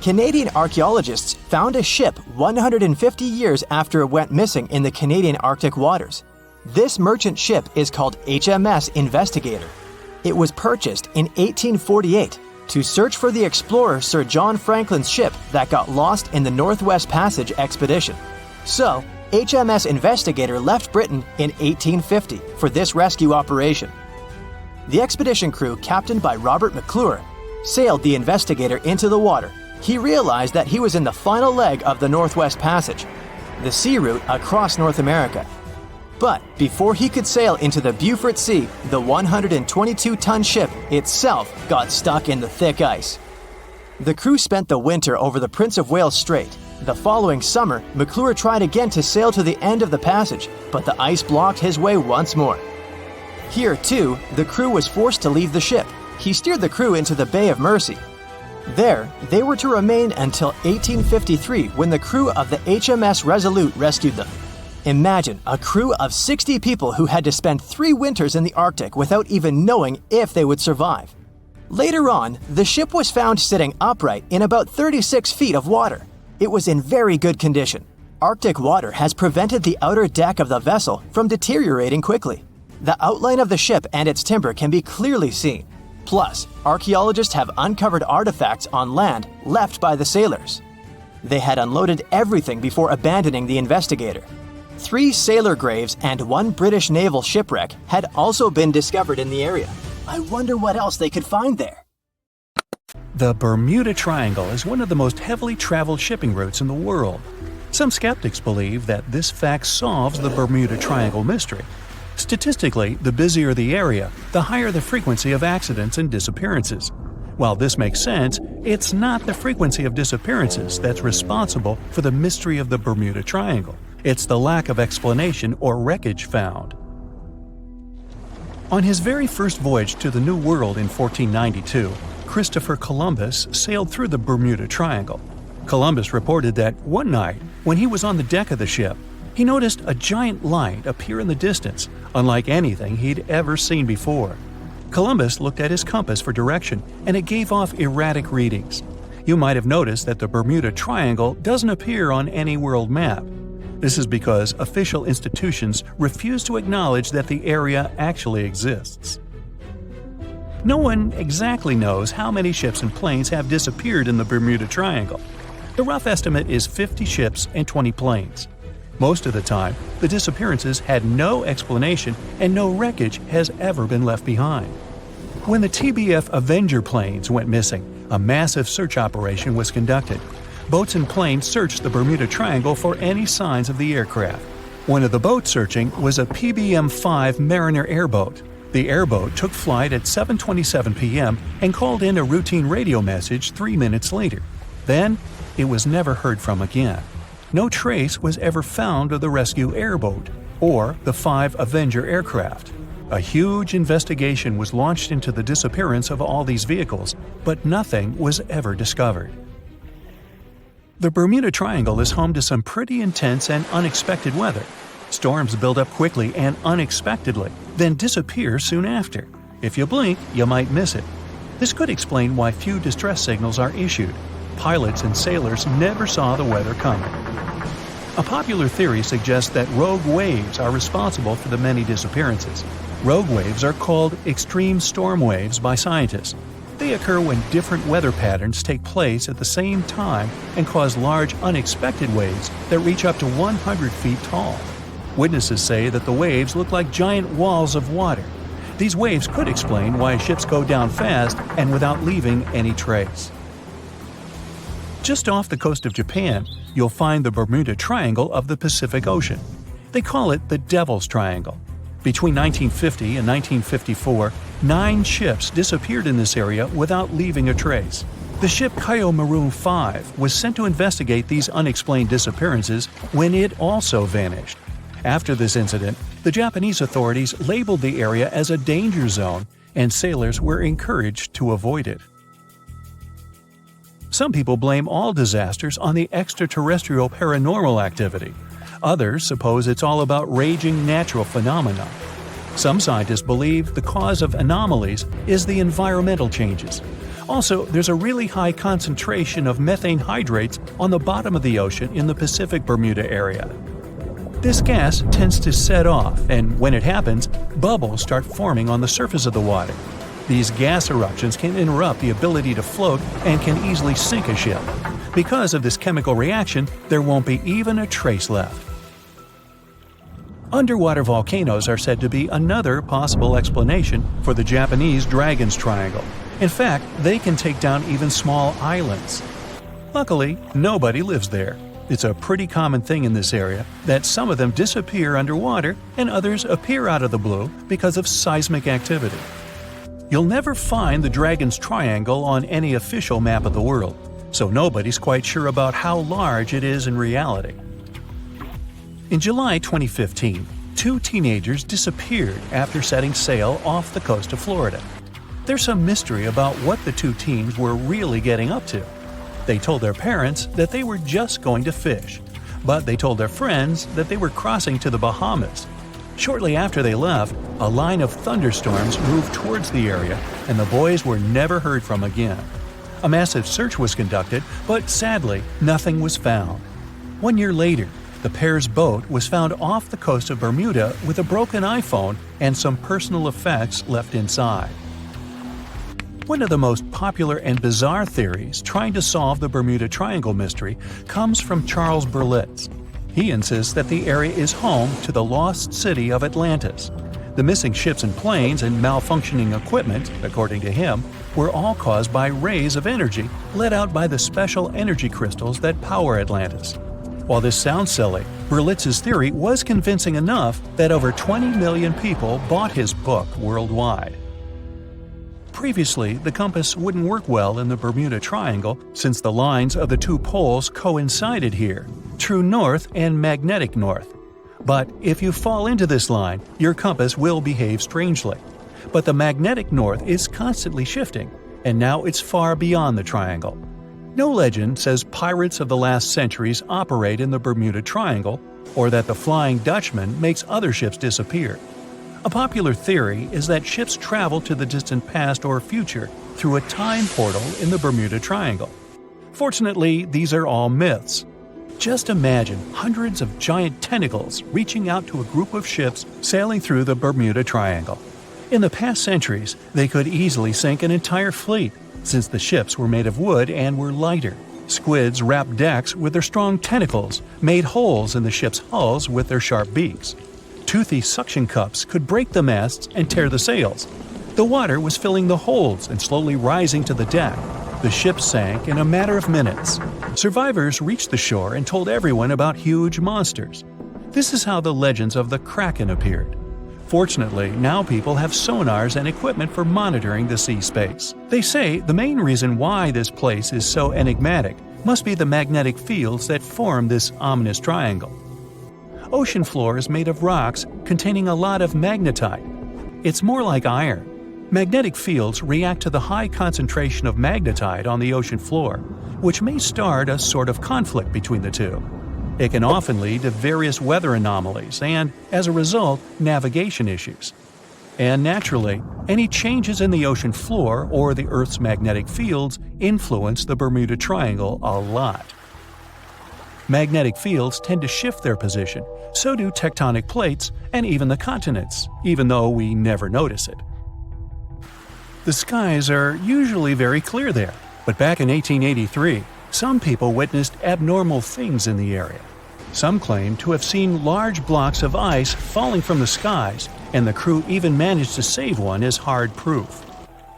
Canadian archaeologists found a ship 150 years after it went missing in the Canadian Arctic waters. This merchant ship is called HMS Investigator. It was purchased in 1848 to search for the explorer Sir John Franklin's ship that got lost in the Northwest Passage expedition. So, HMS Investigator left Britain in 1850 for this rescue operation. The expedition crew, captained by Robert McClure, sailed the Investigator into the water. He realized that he was in the final leg of the Northwest Passage, the sea route across North America. But before he could sail into the Beaufort Sea, the 122-ton ship itself got stuck in the thick ice. The crew spent the winter over the Prince of Wales Strait. The following summer, McClure tried again to sail to the end of the passage, but the ice blocked his way once more. Here, too, the crew was forced to leave the ship. He steered the crew into the Bay of Mercy. There, they were to remain until 1853 when the crew of the HMS Resolute rescued them. Imagine a crew of 60 people who had to spend 3 winters in the Arctic without even knowing if they would survive. Later on, the ship was found sitting upright in about 36 feet of water. It was in very good condition. Arctic water has prevented the outer deck of the vessel from deteriorating quickly. The outline of the ship and its timber can be clearly seen. Plus, archaeologists have uncovered artifacts on land left by the sailors. They had unloaded everything before abandoning the Investigator. 3 sailor graves and 1 British naval shipwreck had also been discovered in the area. I wonder what else they could find there. The Bermuda Triangle is one of the most heavily traveled shipping routes in the world. Some skeptics believe that this fact solves the Bermuda Triangle mystery. Statistically, the busier the area, the higher the frequency of accidents and disappearances. While this makes sense, it's not the frequency of disappearances that's responsible for the mystery of the Bermuda Triangle. It's the lack of explanation or wreckage found. On his very first voyage to the New World in 1492, Christopher Columbus sailed through the Bermuda Triangle. Columbus reported that one night, when he was on the deck of the ship, he noticed a giant light appear in the distance, unlike anything he'd ever seen before. Columbus looked at his compass for direction, and it gave off erratic readings. You might have noticed that the Bermuda Triangle doesn't appear on any world map. This is because official institutions refuse to acknowledge that the area actually exists. No one exactly knows how many ships and planes have disappeared in the Bermuda Triangle. The rough estimate is 50 ships and 20 planes. Most of the time, the disappearances had no explanation and no wreckage has ever been left behind. When the TBF Avenger planes went missing, a massive search operation was conducted. Boats and planes searched the Bermuda Triangle for any signs of the aircraft. One of the boats searching was a PBM-5 Mariner airboat. The airboat took flight at 7:27 p.m. and called in a routine radio message 3 minutes later. Then, it was never heard from again. No trace was ever found of the rescue airboat or the 5 Avenger aircraft. A huge investigation was launched into the disappearance of all these vehicles, but nothing was ever discovered. The Bermuda Triangle is home to some pretty intense and unexpected weather. Storms build up quickly and unexpectedly, then disappear soon after. If you blink, you might miss it. This could explain why few distress signals are issued. Pilots and sailors never saw the weather coming. A popular theory suggests that rogue waves are responsible for the many disappearances. Rogue waves are called extreme storm waves by scientists. They occur when different weather patterns take place at the same time and cause large unexpected waves that reach up to 100 feet tall. Witnesses say that the waves look like giant walls of water. These waves could explain why ships go down fast and without leaving any trace. Just off the coast of Japan, you'll find the Bermuda Triangle of the Pacific Ocean. They call it the Devil's Triangle. Between 1950 and 1954, 9 ships disappeared in this area without leaving a trace. The ship Maroon 5 was sent to investigate these unexplained disappearances when it also vanished. After this incident, the Japanese authorities labeled the area as a danger zone, and sailors were encouraged to avoid it. Some people blame all disasters on the extraterrestrial paranormal activity. Others suppose it's all about raging natural phenomena. Some scientists believe the cause of anomalies is the environmental changes. Also, there's a really high concentration of methane hydrates on the bottom of the ocean in the Pacific Bermuda area. This gas tends to set off, and when it happens, bubbles start forming on the surface of the water. These gas eruptions can interrupt the ability to float and can easily sink a ship. Because of this chemical reaction, there won't be even a trace left. Underwater volcanoes are said to be another possible explanation for the Japanese Dragon's Triangle. In fact, they can take down even small islands. Luckily, nobody lives there. It's a pretty common thing in this area that some of them disappear underwater and others appear out of the blue because of seismic activity. You'll never find the Dragon's Triangle on any official map of the world, so nobody's quite sure about how large it is in reality. In July 2015, 2 teenagers disappeared after setting sail off the coast of Florida. There's some mystery about what the 2 teens were really getting up to. They told their parents that they were just going to fish, but they told their friends that they were crossing to the Bahamas. Shortly after they left, a line of thunderstorms moved towards the area, and the boys were never heard from again. A massive search was conducted, but sadly, nothing was found. 1 year later, the pair's boat was found off the coast of Bermuda with a broken iPhone and some personal effects left inside. One of the most popular and bizarre theories trying to solve the Bermuda Triangle mystery comes from Charles Berlitz. He insists that the area is home to the lost city of Atlantis. The missing ships and planes and malfunctioning equipment, according to him, were all caused by rays of energy let out by the special energy crystals that power Atlantis. While this sounds silly, Berlitz's theory was convincing enough that over 20 million people bought his book worldwide. Previously, the compass wouldn't work well in the Bermuda Triangle since the lines of the 2 poles coincided here, true north and magnetic north. But if you fall into this line, your compass will behave strangely. But the magnetic north is constantly shifting, and now it's far beyond the triangle. No legend says pirates of the last centuries operate in the Bermuda Triangle, or that the Flying Dutchman makes other ships disappear. A popular theory is that ships travel to the distant past or future through a time portal in the Bermuda Triangle. Fortunately, these are all myths. Just imagine hundreds of giant tentacles reaching out to a group of ships sailing through the Bermuda Triangle. In the past centuries, they could easily sink an entire fleet, since the ships were made of wood and were lighter. Squids wrapped decks with their strong tentacles, made holes in the ship's hulls with their sharp beaks. Toothy suction cups could break the masts and tear the sails. The water was filling the holds and slowly rising to the deck. The ship sank in a matter of minutes. Survivors reached the shore and told everyone about huge monsters. This is how the legends of the Kraken appeared. Fortunately, now people have sonars and equipment for monitoring the sea space. They say the main reason why this place is so enigmatic must be the magnetic fields that form this ominous triangle. Ocean floor is made of rocks containing a lot of magnetite. It's more like iron. Magnetic fields react to the high concentration of magnetite on the ocean floor, which may start a sort of conflict between the two. It can often lead to various weather anomalies and, as a result, navigation issues. And naturally, any changes in the ocean floor or the Earth's magnetic fields influence the Bermuda Triangle a lot. Magnetic fields tend to shift their position, so do tectonic plates and even the continents, even though we never notice it. The skies are usually very clear there, but back in 1883, some people witnessed abnormal things in the area. Some claim to have seen large blocks of ice falling from the skies, and the crew even managed to save one as hard proof.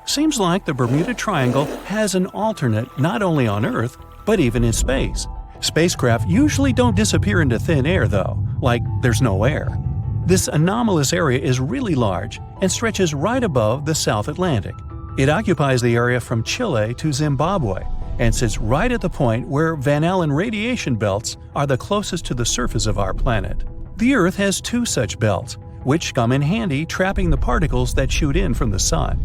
Seems like the Bermuda Triangle has an alternate not only on Earth, but even in space. Spacecraft usually don't disappear into thin air though, like there's no air. This anomalous area is really large and stretches right above the South Atlantic. It occupies the area from Chile to Zimbabwe and sits right at the point where Van Allen radiation belts are the closest to the surface of our planet. The Earth has two such belts, which come in handy trapping the particles that shoot in from the Sun.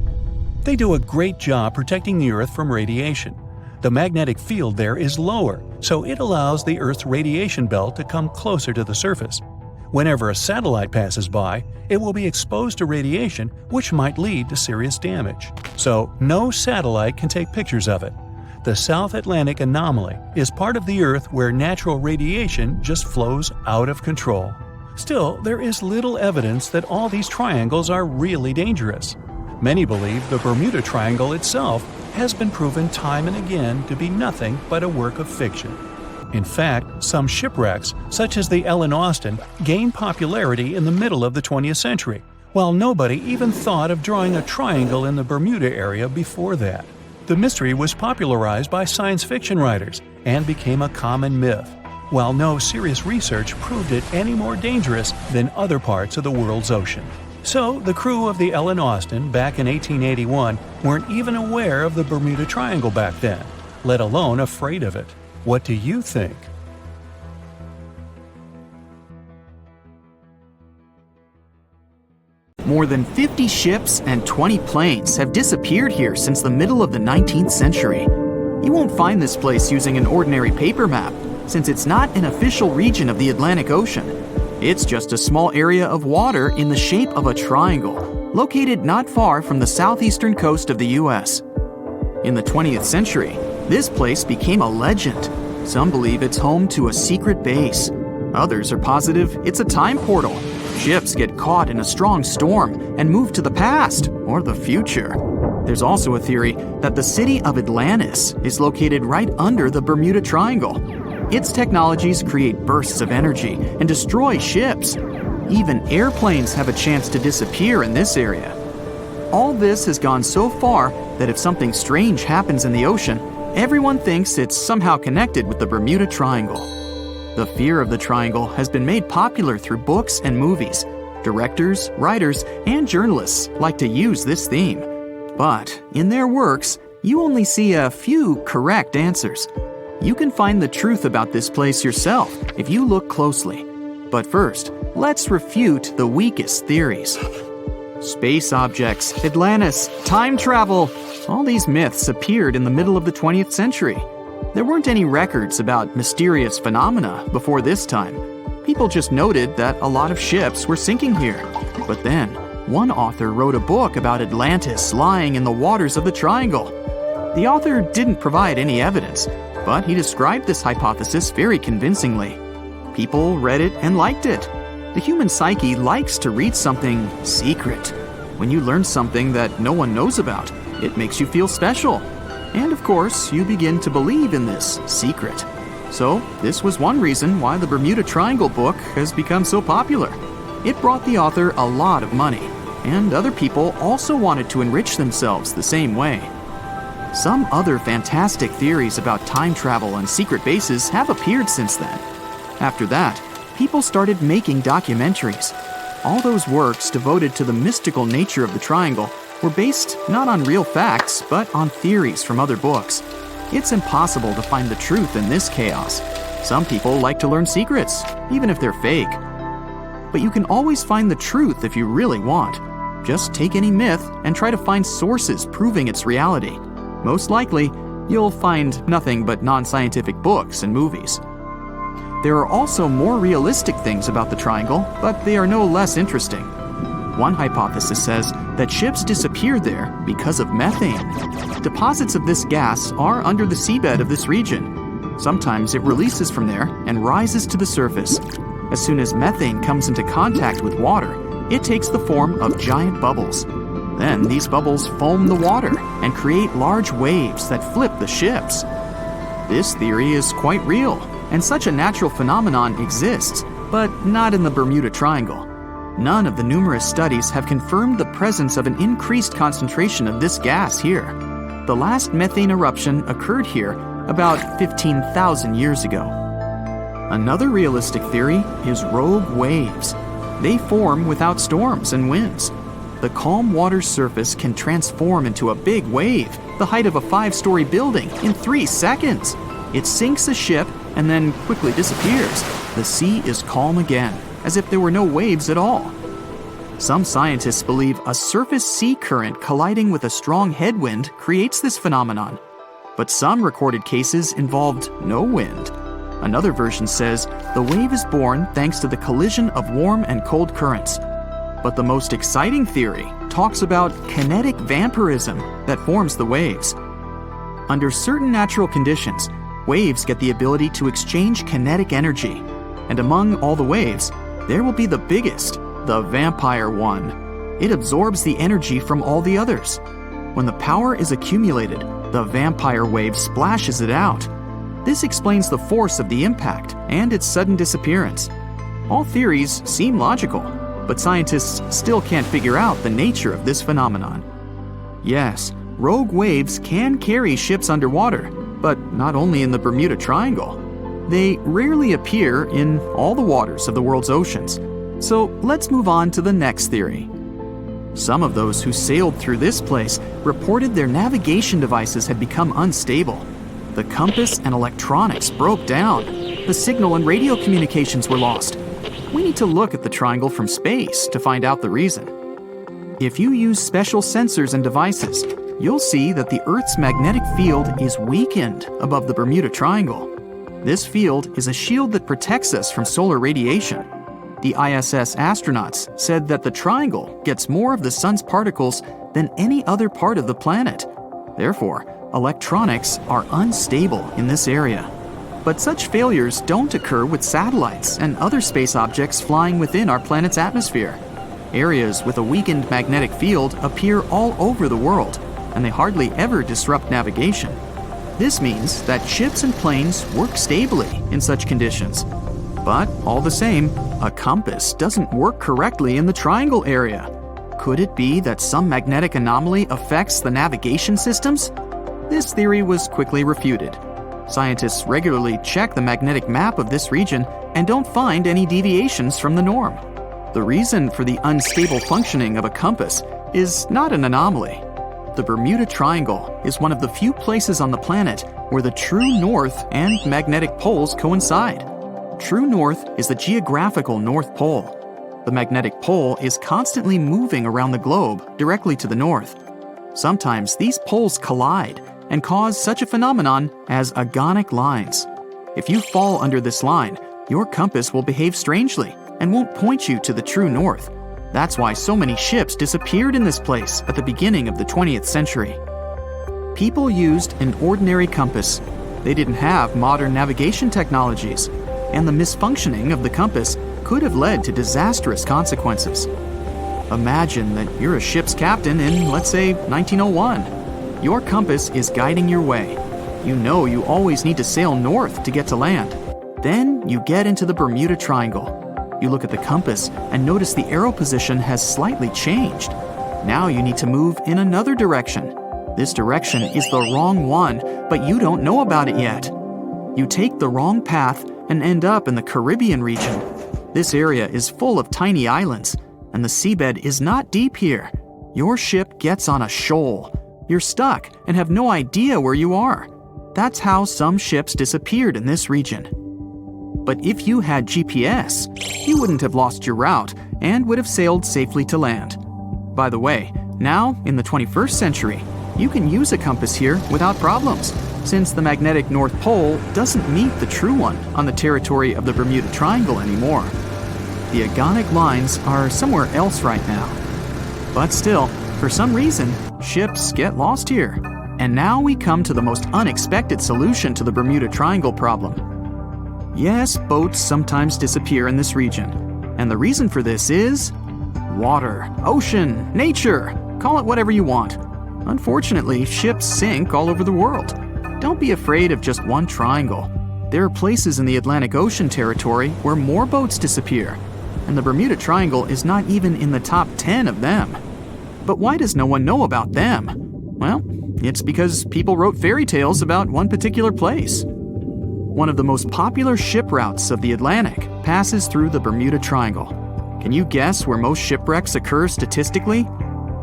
They do a great job protecting the Earth from radiation. The magnetic field there is lower, so it allows the Earth's radiation belt to come closer to the surface. Whenever a satellite passes by, it will be exposed to radiation, which might lead to serious damage. So, no satellite can take pictures of it. The South Atlantic anomaly is part of the Earth where natural radiation just flows out of control. Still, there is little evidence that all these triangles are really dangerous. Many believe the Bermuda Triangle itself has been proven time and again to be nothing but a work of fiction. In fact, some shipwrecks, such as the Ellen Austin, gained popularity in the middle of the 20th century, while nobody even thought of drawing a triangle in the Bermuda area before that. The mystery was popularized by science fiction writers and became a common myth, while no serious research proved it any more dangerous than other parts of the world's ocean. So, the crew of the Ellen Austin back in 1881 weren't even aware of the Bermuda Triangle back then, let alone afraid of it. What do you think? More than 50 ships and 20 planes have disappeared here since the middle of the 19th century. You won't find this place using an ordinary paper map, since it's not an official region of the Atlantic Ocean. It's just a small area of water in the shape of a triangle, located not far from the southeastern coast of the US. In the 20th century, this place became a legend. Some believe it's home to a secret base. Others are positive it's a time portal. Ships get caught in a strong storm and move to the past or the future. There's also a theory that the city of Atlantis is located right under the Bermuda Triangle. Its technologies create bursts of energy and destroy ships. Even airplanes have a chance to disappear in this area. All this has gone so far that if something strange happens in the ocean, everyone thinks it's somehow connected with the Bermuda Triangle. The fear of the triangle has been made popular through books and movies. Directors, writers, and journalists like to use this theme. But in their works, you only see a few correct answers. You can find the truth about this place yourself if you look closely. But first, let's refute the weakest theories. Space objects, Atlantis, time travel. All these myths appeared in the middle of the 20th century. There weren't any records about mysterious phenomena before this time. People just noted that a lot of ships were sinking here. But then, one author wrote a book about Atlantis lying in the waters of the Triangle. The author didn't provide any evidence, but he described this hypothesis very convincingly. People read it and liked it. The human psyche likes to read something secret. When you learn something that no one knows about, it makes you feel special. And of course, you begin to believe in this secret. So, this was one reason why the Bermuda Triangle book has become so popular. It brought the author a lot of money. and other people also wanted to enrich themselves the same way. Some other fantastic theories about time travel and secret bases have appeared since then. After that, people started making documentaries. All those works devoted to the mystical nature of the triangle were based not on real facts, but on theories from other books. It's impossible to find the truth in this chaos. Some people like to learn secrets, even if they're fake. But you can always find the truth if you really want. Just take any myth and try to find sources proving its reality. Most likely, you'll find nothing but non-scientific books and movies. There are also more realistic things about the triangle, but they are no less interesting. One hypothesis says that ships disappeared there because of methane. Deposits of this gas are under the seabed of this region. Sometimes it releases from there and rises to the surface. As soon as methane comes into contact with water, it takes the form of giant bubbles. Then these bubbles foam the water and create large waves that flip the ships. This theory is quite real, and such a natural phenomenon exists, but not in the Bermuda Triangle. None of the numerous studies have confirmed the presence of an increased concentration of this gas here. The last methane eruption occurred here about 15,000 years ago. Another realistic theory is rogue waves. They form without storms and winds. The calm water surface can transform into a big wave, the height of a 5-story building, in 3 seconds. It sinks a ship and then quickly disappears. The sea is calm again, as if there were no waves at all. Some scientists believe a surface sea current colliding with a strong headwind creates this phenomenon. But some recorded cases involved no wind. Another version says the wave is born thanks to the collision of warm and cold currents. But the most exciting theory talks about kinetic vampirism that forms the waves. Under certain natural conditions, waves get the ability to exchange kinetic energy. And among all the waves, there will be the biggest, the vampire one. It absorbs the energy from all the others. When the power is accumulated, the vampire wave splashes it out. This explains the force of the impact and its sudden disappearance. All theories seem logical, but scientists still can't figure out the nature of this phenomenon. Yes, rogue waves can carry ships underwater, but not only in the Bermuda Triangle. They rarely appear in all the waters of the world's oceans. So let's move on to the next theory. Some of those who sailed through this place reported their navigation devices had become unstable. The compass and electronics broke down. The signal and radio communications were lost. We need to look at the triangle from space to find out the reason. If you use special sensors and devices, you'll see that the Earth's magnetic field is weakened above the Bermuda Triangle. This field is a shield that protects us from solar radiation. The ISS astronauts said that the triangle gets more of the sun's particles than any other part of the planet. Therefore, electronics are unstable in this area. But such failures don't occur with satellites and other space objects flying within our planet's atmosphere. Areas with a weakened magnetic field appear all over the world, and they hardly ever disrupt navigation. This means that ships and planes work stably in such conditions. But all the same, a compass doesn't work correctly in the triangle area. Could it be that some magnetic anomaly affects the navigation systems? This theory was quickly refuted. Scientists regularly check the magnetic map of this region and don't find any deviations from the norm. The reason for the unstable functioning of a compass is not an anomaly. The Bermuda Triangle is one of the few places on the planet where the true north and magnetic poles coincide. True north is the geographical North Pole. The magnetic pole is constantly moving around the globe directly to the north. Sometimes these poles collide and cause such a phenomenon as agonic lines. If you fall under this line, your compass will behave strangely and won't point you to the true north. That's why so many ships disappeared in this place at the beginning of the 20th century. People used an ordinary compass. They didn't have modern navigation technologies, and the misfunctioning of the compass could have led to disastrous consequences. Imagine that you're a ship's captain in, let's say, 1901. Your compass is guiding your way. You know you always need to sail north to get to land. Then you get into the Bermuda Triangle. You look at the compass and notice the arrow position has slightly changed. Now you need to move in another direction. This direction is the wrong one, but you don't know about it yet. You take the wrong path and end up in the Caribbean region. This area is full of tiny islands, and the seabed is not deep here. Your ship gets on a shoal. You're stuck and have no idea where you are. That's how some ships disappeared in this region. But if you had GPS, you wouldn't have lost your route and would have sailed safely to land. By the way, now, in the 21st century, you can use a compass here without problems, since the magnetic North Pole doesn't meet the true one on the territory of the Bermuda Triangle anymore. The agonic lines are somewhere else right now. But still, for some reason, ships get lost here. And now we come to the most unexpected solution to the Bermuda Triangle problem. Yes, boats sometimes disappear in this region. And the reason for this is water, ocean, nature, call it whatever you want. Unfortunately, ships sink all over the world. Don't be afraid of just one triangle. There are places in the Atlantic Ocean territory where more boats disappear, and the Bermuda Triangle is not even in the top 10 of them. But why does no one know about them? Well, it's because people wrote fairy tales about one particular place. One of the most popular ship routes of the Atlantic passes through the Bermuda Triangle. Can you guess where most shipwrecks occur statistically?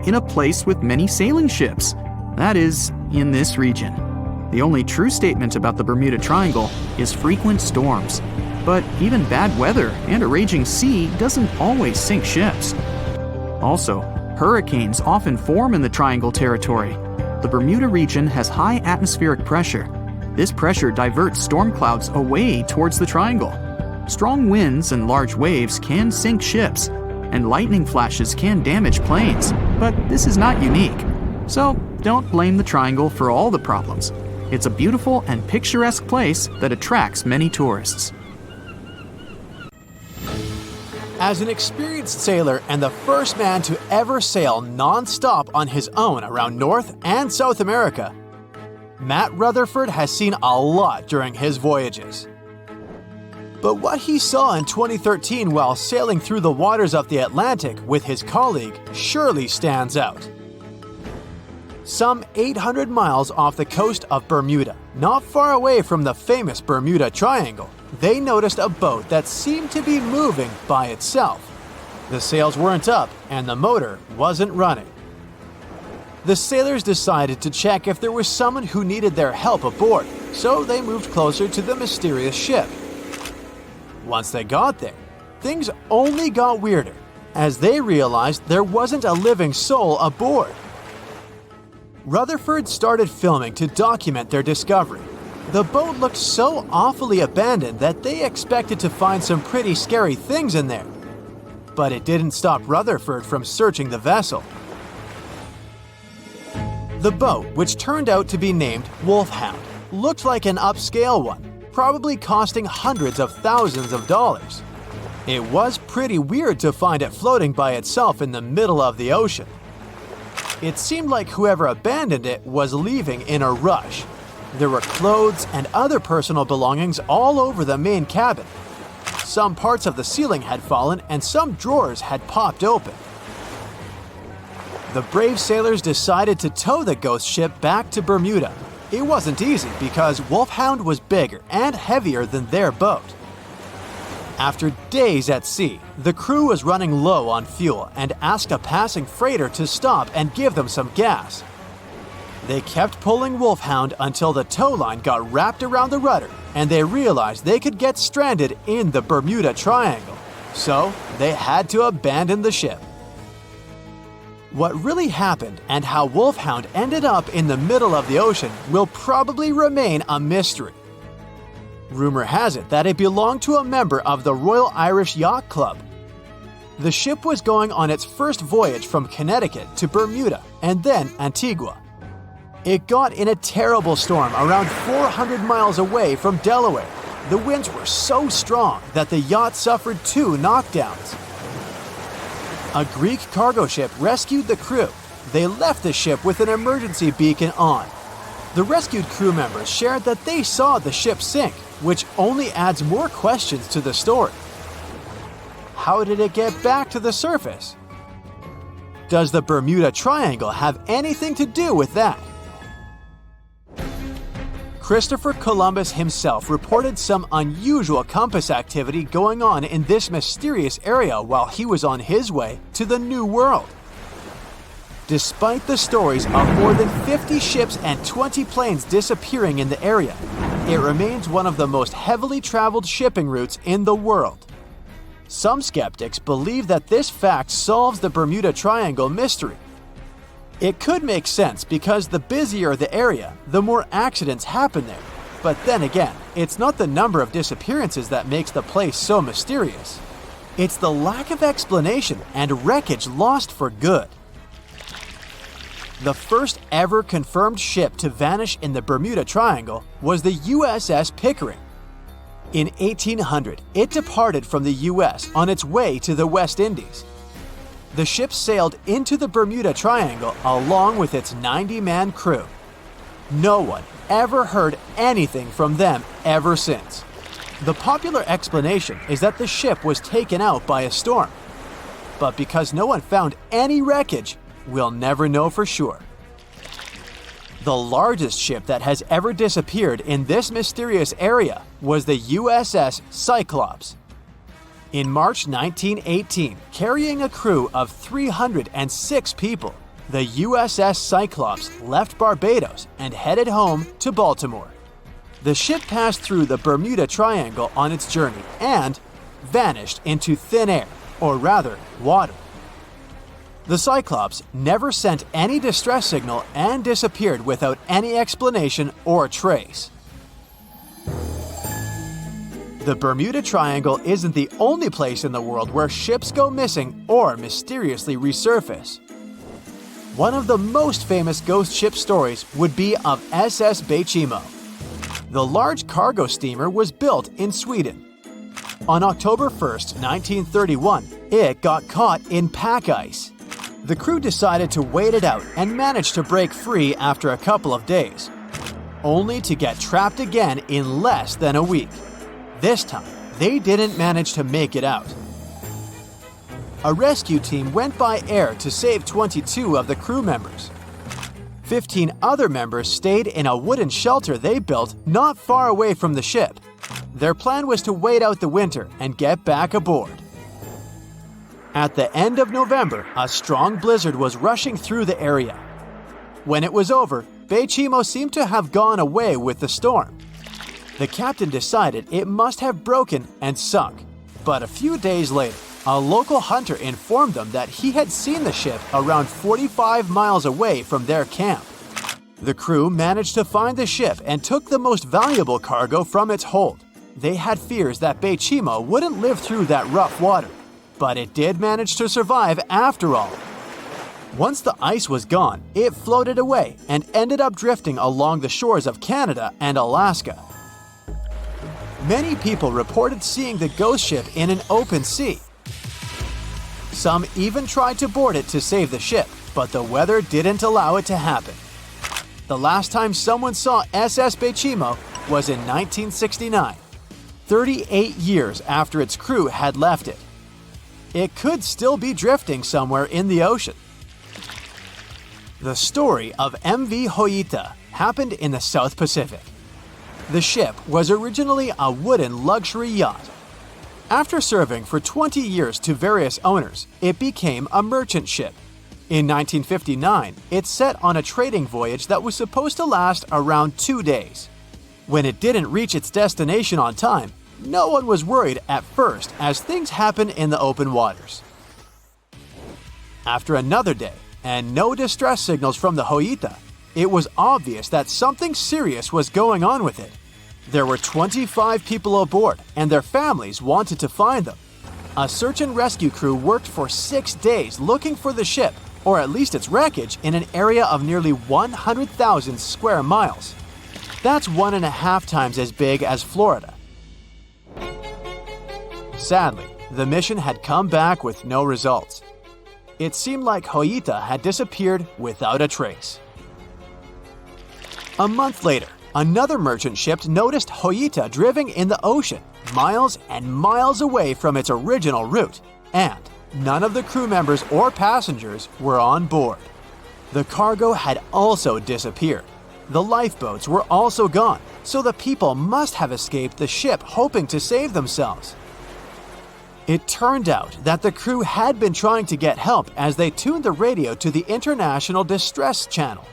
In a place with many sailing ships. That is, in this region. The only true statement about the Bermuda Triangle is frequent storms. But even bad weather and a raging sea doesn't always sink ships. Also, hurricanes often form in the Triangle territory. The Bermuda region has high atmospheric pressure. This pressure diverts storm clouds away towards the Triangle. Strong winds and large waves can sink ships, and lightning flashes can damage planes, but this is not unique. So don't blame the Triangle for all the problems. It's a beautiful and picturesque place that attracts many tourists. As an experienced sailor and the first man to ever sail non-stop on his own around North and South America, Matt Rutherford has seen a lot during his voyages. But what he saw in 2013 while sailing through the waters of the Atlantic with his colleague surely stands out. Some 800 miles off the coast of Bermuda, not far away from the famous Bermuda Triangle, they noticed a boat that seemed to be moving by itself. The sails weren't up and the motor wasn't running. The sailors decided to check if there was someone who needed their help aboard, so they moved closer to the mysterious ship. Once they got there, things only got weirder, as they realized there wasn't a living soul aboard. Rutherford started filming to document their discovery. The boat looked so awfully abandoned that they expected to find some pretty scary things in there. But it didn't stop Rutherford from searching the vessel. The boat, which turned out to be named Wolfhound, looked like an upscale one, probably costing hundreds of thousands of dollars. It was pretty weird to find it floating by itself in the middle of the ocean. It seemed like whoever abandoned it was leaving in a rush. There were clothes and other personal belongings all over the main cabin. Some parts of the ceiling had fallen and some drawers had popped open. The brave sailors decided to tow the ghost ship back to Bermuda. It wasn't easy because Wolfhound was bigger and heavier than their boat. After days at sea, the crew was running low on fuel and asked a passing freighter to stop and give them some gas. They kept pulling Wolfhound until the tow line got wrapped around the rudder and they realized they could get stranded in the Bermuda Triangle. So they had to abandon the ship. What really happened and how Wolfhound ended up in the middle of the ocean will probably remain a mystery. Rumor has it that it belonged to a member of the Royal Irish Yacht Club. The ship was going on its first voyage from Connecticut to Bermuda and then Antigua. It got in a terrible storm around 400 miles away from Delaware. The winds were so strong that the yacht suffered 2 knockdowns. A Greek cargo ship rescued the crew. They left the ship with an emergency beacon on. The rescued crew members shared that they saw the ship sink, which only adds more questions to the story. how did it get back to the surface? Does the Bermuda Triangle have anything to do with that? Christopher Columbus himself reported some unusual compass activity going on in this mysterious area while he was on his way to the New World. Despite the stories of more than 50 ships and 20 planes disappearing in the area, it remains one of the most heavily traveled shipping routes in the world. Some skeptics believe that this fact solves the Bermuda Triangle mystery. It could make sense because the busier the area, the more accidents happen there. But then again, it's not the number of disappearances that makes the place so mysterious. It's the lack of explanation and wreckage lost for good. The first ever confirmed ship to vanish in the Bermuda Triangle was the USS Pickering. In 1800, it departed from the US on its way to the West Indies. The ship sailed into the Bermuda Triangle along with its 90-man crew. No one ever heard anything from them ever since. The popular explanation is that the ship was taken out by a storm. But because no one found any wreckage, we'll never know for sure. The largest ship that has ever disappeared in this mysterious area was the USS Cyclops. In March 1918, carrying a crew of 306 people, the USS Cyclops left Barbados and headed home to Baltimore. The ship passed through the Bermuda Triangle on its journey and vanished into thin air, or rather, water. The Cyclops never sent any distress signal and disappeared without any explanation or trace. The Bermuda Triangle isn't the only place in the world where ships go missing or mysteriously resurface. One of the most famous ghost ship stories would be of SS Bechimo. The large cargo steamer was built in Sweden. On October 1st, 1931, it got caught in pack ice. The crew decided to wait it out and managed to break free after a couple of days, only to get trapped again in less than a week. This time, they didn't manage to make it out. A rescue team went by air to save 22 of the crew members. 15 other members stayed in a wooden shelter they built not far away from the ship. Their plan was to wait out the winter and get back aboard. At the end of November, a strong blizzard was rushing through the area. When it was over, Bechimo seemed to have gone away with the storm. The captain decided it must have broken and sunk, but a few days later, a local hunter informed them that he had seen the ship around 45 miles away from their camp. The crew managed to find the ship and took the most valuable cargo from its hold. They had fears that Bechimo wouldn't live through that rough water, but it did manage to survive after all. Once the ice was gone, it floated away and ended up drifting along the shores of Canada and Alaska. Many people reported seeing the ghost ship in an open sea. Some even tried to board it to save the ship, but the weather didn't allow it to happen. The last time someone saw SS Bechimo was in 1969, 38 years after its crew had left it. It could still be drifting somewhere in the ocean. The story of MV Hoita happened in the South Pacific. The ship was originally a wooden luxury yacht. After serving for 20 years to various owners, it became a merchant ship. In 1959, it set on a trading voyage that was supposed to last around 2 days. When it didn't reach its destination on time, no one was worried at first, as things happen in the open waters. After another day, and no distress signals from the Hoita, it was obvious that something serious was going on with it. There were 25 people aboard, and their families wanted to find them. A search and rescue crew worked for 6 days looking for the ship, or at least its wreckage, in an area of nearly 100,000 square miles. That's 1.5 times as big as Florida. Sadly, the mission had come back with no results. It seemed like Hoita had disappeared without a trace. A month later, another merchant ship noticed Hoita drifting in the ocean, miles and miles away from its original route. and none of the crew members or passengers were on board. The cargo had also disappeared. The lifeboats were also gone, so the people must have escaped the ship hoping to save themselves. It turned out that the crew had been trying to get help as they tuned the radio to the International Distress Channel.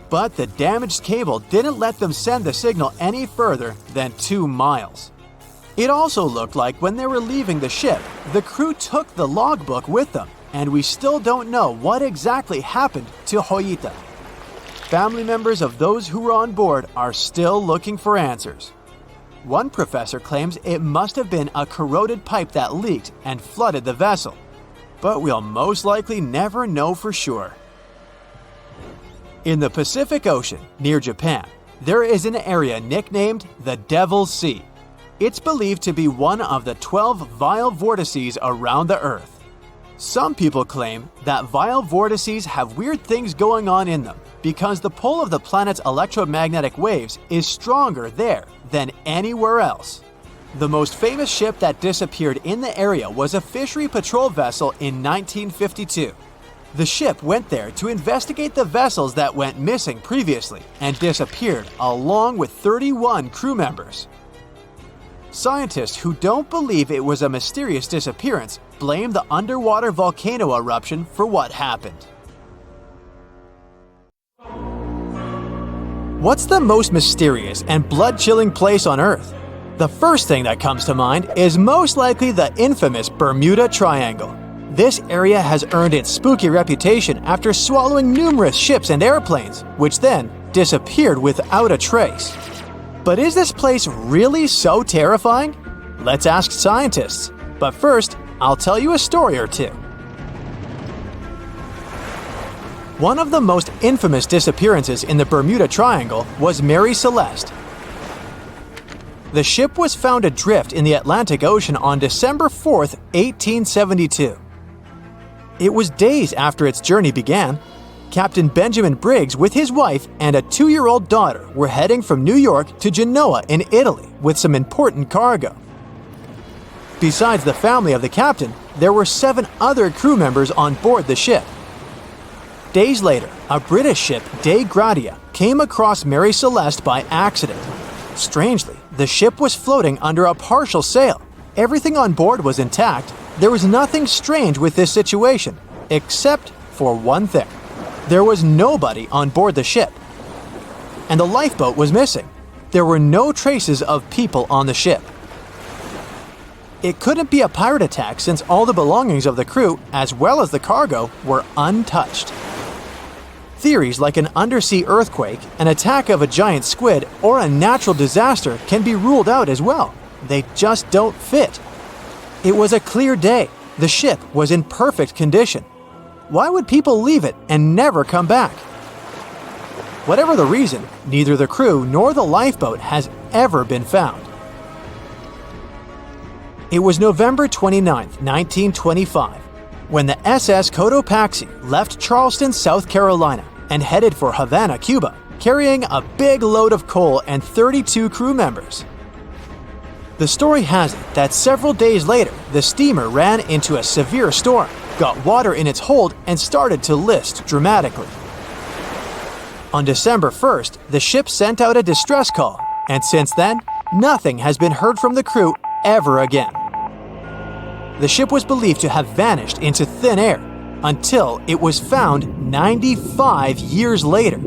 But the damaged cable didn't let them send the signal any further than 2 miles. It also looked like when they were leaving the ship, the crew took the logbook with them, and we still don't know what exactly happened to Hoyita. Family members of those who were on board are still looking for answers. One professor claims it must have been a corroded pipe that leaked and flooded the vessel, but we'll most likely never know for sure. In the Pacific Ocean, near Japan, there is an area nicknamed the Devil's Sea. It's believed to be one of the 12 vile vortices around the Earth. Some people claim that vile vortices have weird things going on in them because the pull of the planet's electromagnetic waves is stronger there than anywhere else. The most famous ship that disappeared in the area was a fishery patrol vessel in 1952. The ship went there to investigate the vessels that went missing previously and disappeared along with 31 crew members. Scientists who don't believe it was a mysterious disappearance blame the underwater volcano eruption for what happened. What's the most mysterious and blood-chilling place on Earth? The first thing that comes to mind is most likely the infamous Bermuda Triangle. This area has earned its spooky reputation after swallowing numerous ships and airplanes, which then disappeared without a trace. But is this place really so terrifying? Let's ask scientists. But first, I'll tell you a story or two. One of the most infamous disappearances in the Bermuda Triangle was Mary Celeste. The ship was found adrift in the Atlantic Ocean on December 4, 1872. It was days after its journey began. Captain Benjamin Briggs with his wife and a 2-year-old daughter were heading from New York to Genoa in Italy with some important cargo. Besides the family of the captain, there were 7 other crew members on board the ship. Days later, a British ship, Dei Gratia, came across Mary Celeste by accident. Strangely, the ship was floating under a partial sail. Everything on board was intact. There was nothing strange with this situation, except for one thing. There was nobody on board the ship. And the lifeboat was missing. There were no traces of people on the ship. It couldn't be a pirate attack since all the belongings of the crew, as well as the cargo, were untouched. Theories like an undersea earthquake, an attack of a giant squid, or a natural disaster can be ruled out as well. They just don't fit. It was a clear day. The ship was in perfect condition. Why would people leave it and never come back? Whatever the reason, neither the crew nor the lifeboat has ever been found. It was November 29, 1925, when the SS Cotopaxi left Charleston, South Carolina, and headed for Havana, Cuba, carrying a big load of coal and 32 crew members. The story has it that several days later, the steamer ran into a severe storm, got water in its hold, and started to list dramatically. On December 1st, the ship sent out a distress call, and since then, nothing has been heard from the crew ever again. The ship was believed to have vanished into thin air until it was found 95 years later.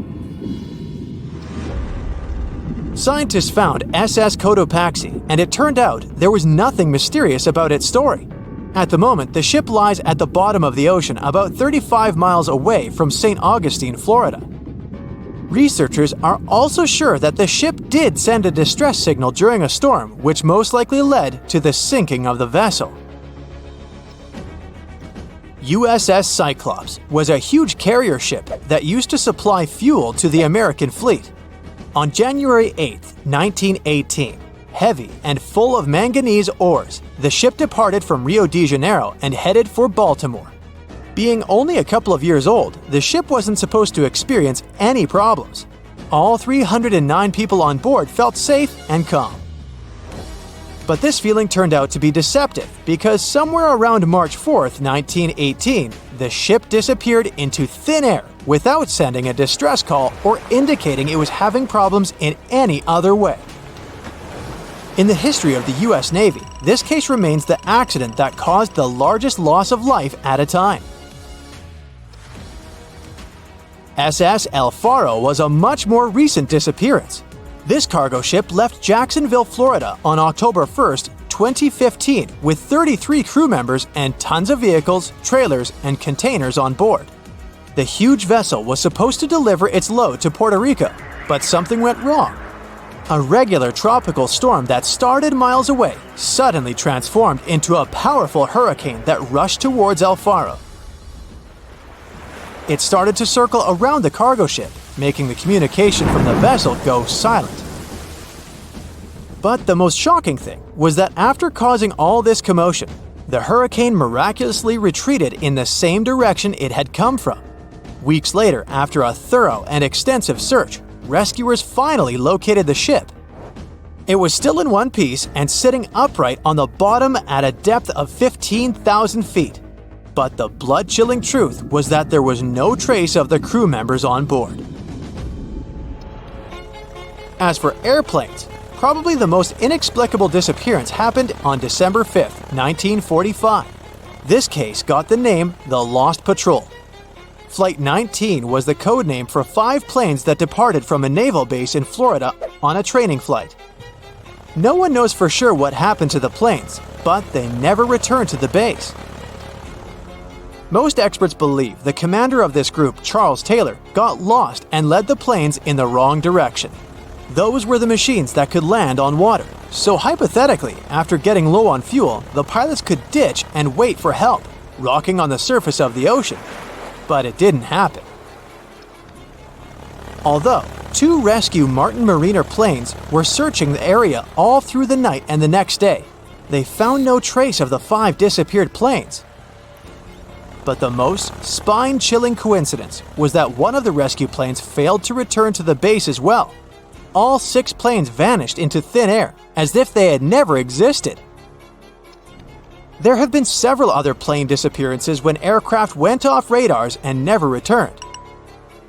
Scientists found SS Cotopaxi, and it turned out there was nothing mysterious about its story. At the moment, the ship lies at the bottom of the ocean about 35 miles away from St. Augustine, Florida. Researchers are also sure that the ship did send a distress signal during a storm, which most likely led to the sinking of the vessel. USS Cyclops was a huge carrier ship that used to supply fuel to the American fleet. On January 8, 1918, heavy and full of manganese ores, the ship departed from Rio de Janeiro and headed for Baltimore. Being only a couple of years old, the ship wasn't supposed to experience any problems. All 309 people on board felt safe and calm. But this feeling turned out to be deceptive because somewhere around March 4th, 1918, the ship disappeared into thin air without sending a distress call or indicating it was having problems in any other way. In the history of the US Navy, this case remains the accident that caused the largest loss of life at a time. SS El Faro was a much more recent disappearance. This cargo ship left Jacksonville, Florida on October 1st, 2015 with 33 crew members and tons of vehicles, trailers, and containers on board. The huge vessel was supposed to deliver its load to Puerto Rico, but something went wrong. A regular tropical storm that started miles away suddenly transformed into a powerful hurricane that rushed towards El Faro. It started to circle around the cargo ship, making the communication from the vessel go silent. But the most shocking thing was that after causing all this commotion, the hurricane miraculously retreated in the same direction it had come from. Weeks later, after a thorough and extensive search, rescuers finally located the ship. It was still in one piece and sitting upright on the bottom at a depth of 15,000 feet. But the blood-chilling truth was that there was no trace of the crew members on board. As for airplanes, probably the most inexplicable disappearance happened on December 5, 1945. This case got the name the Lost Patrol. Flight 19 was the code name for 5 planes that departed from a naval base in Florida on a training flight. No one knows for sure what happened to the planes, but they never returned to the base. Most experts believe the commander of this group, Charles Taylor, got lost and led the planes in the wrong direction. Those were the machines that could land on water, so hypothetically, after getting low on fuel, the pilots could ditch and wait for help, rocking on the surface of the ocean. But it didn't happen. Although 2 rescue Martin Mariner planes were searching the area all through the night and the next day, they found no trace of the 5 disappeared planes. But the most spine-chilling coincidence was that one of the rescue planes failed to return to the base as well. All 6 planes vanished into thin air, as if they had never existed. There have been several other plane disappearances when aircraft went off radars and never returned.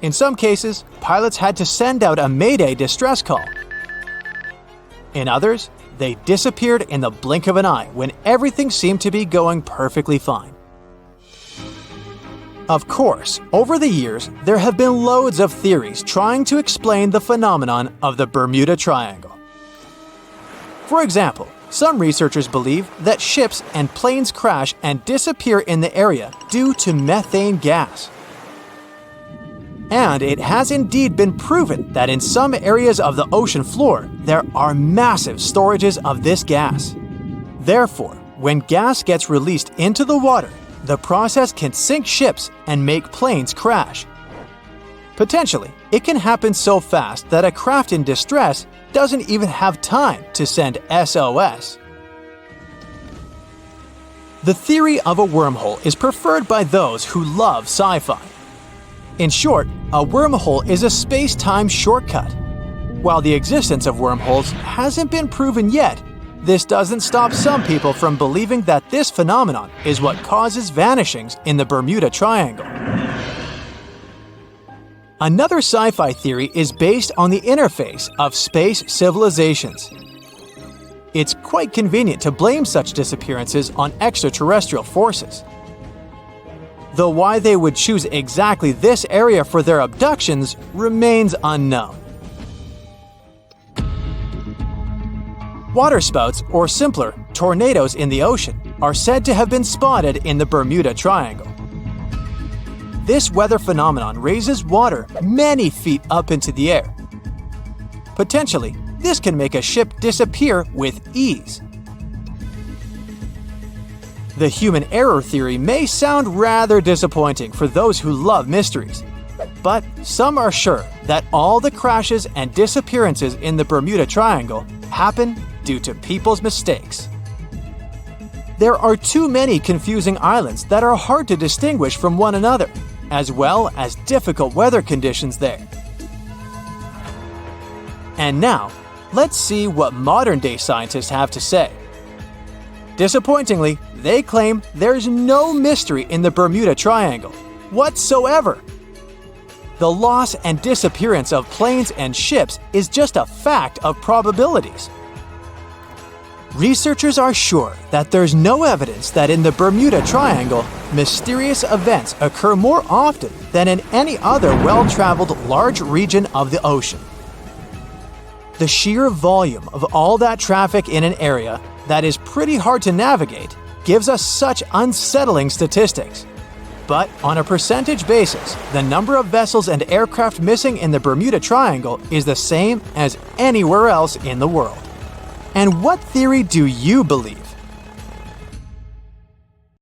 In some cases, pilots had to send out a Mayday distress call. In others, they disappeared in the blink of an eye when everything seemed to be going perfectly fine. Of course, over the years, there have been loads of theories trying to explain the phenomenon of the Bermuda Triangle. For example, some researchers believe that ships and planes crash and disappear in the area due to methane gas. And it has indeed been proven that in some areas of the ocean floor, there are massive storages of this gas. Therefore, when gas gets released into the water, the process can sink ships and make planes crash. Potentially, it can happen so fast that a craft in distress doesn't even have time to send SOS. The theory of a wormhole is preferred by those who love sci-fi. In short, a wormhole is a space-time shortcut. While the existence of wormholes hasn't been proven yet, this doesn't stop some people from believing that this phenomenon is what causes vanishings in the Bermuda Triangle. Another sci-fi theory is based on the interface of space civilizations. It's quite convenient to blame such disappearances on extraterrestrial forces. Though why they would choose exactly this area for their abductions remains unknown. Waterspouts, or simpler, tornadoes in the ocean, are said to have been spotted in the Bermuda Triangle. This weather phenomenon raises water many feet up into the air. Potentially, this can make a ship disappear with ease. The human error theory may sound rather disappointing for those who love mysteries, but some are sure that all the crashes and disappearances in the Bermuda Triangle happen due to people's mistakes. There are too many confusing islands that are hard to distinguish from one another, as well as difficult weather conditions there. And now, let's see what modern-day scientists have to say Disappointingly, they claim there's no mystery in the Bermuda Triangle whatsoever. The loss and disappearance of planes and ships is just a fact of probabilities. Researchers are sure that there's no evidence that in the Bermuda Triangle, mysterious events occur more often than in any other well-traveled large region of the ocean. The sheer volume of all that traffic in an area that is pretty hard to navigate gives us such unsettling statistics. But on a percentage basis, the number of vessels and aircraft missing in the Bermuda Triangle is the same as anywhere else in the world. And what theory do you believe?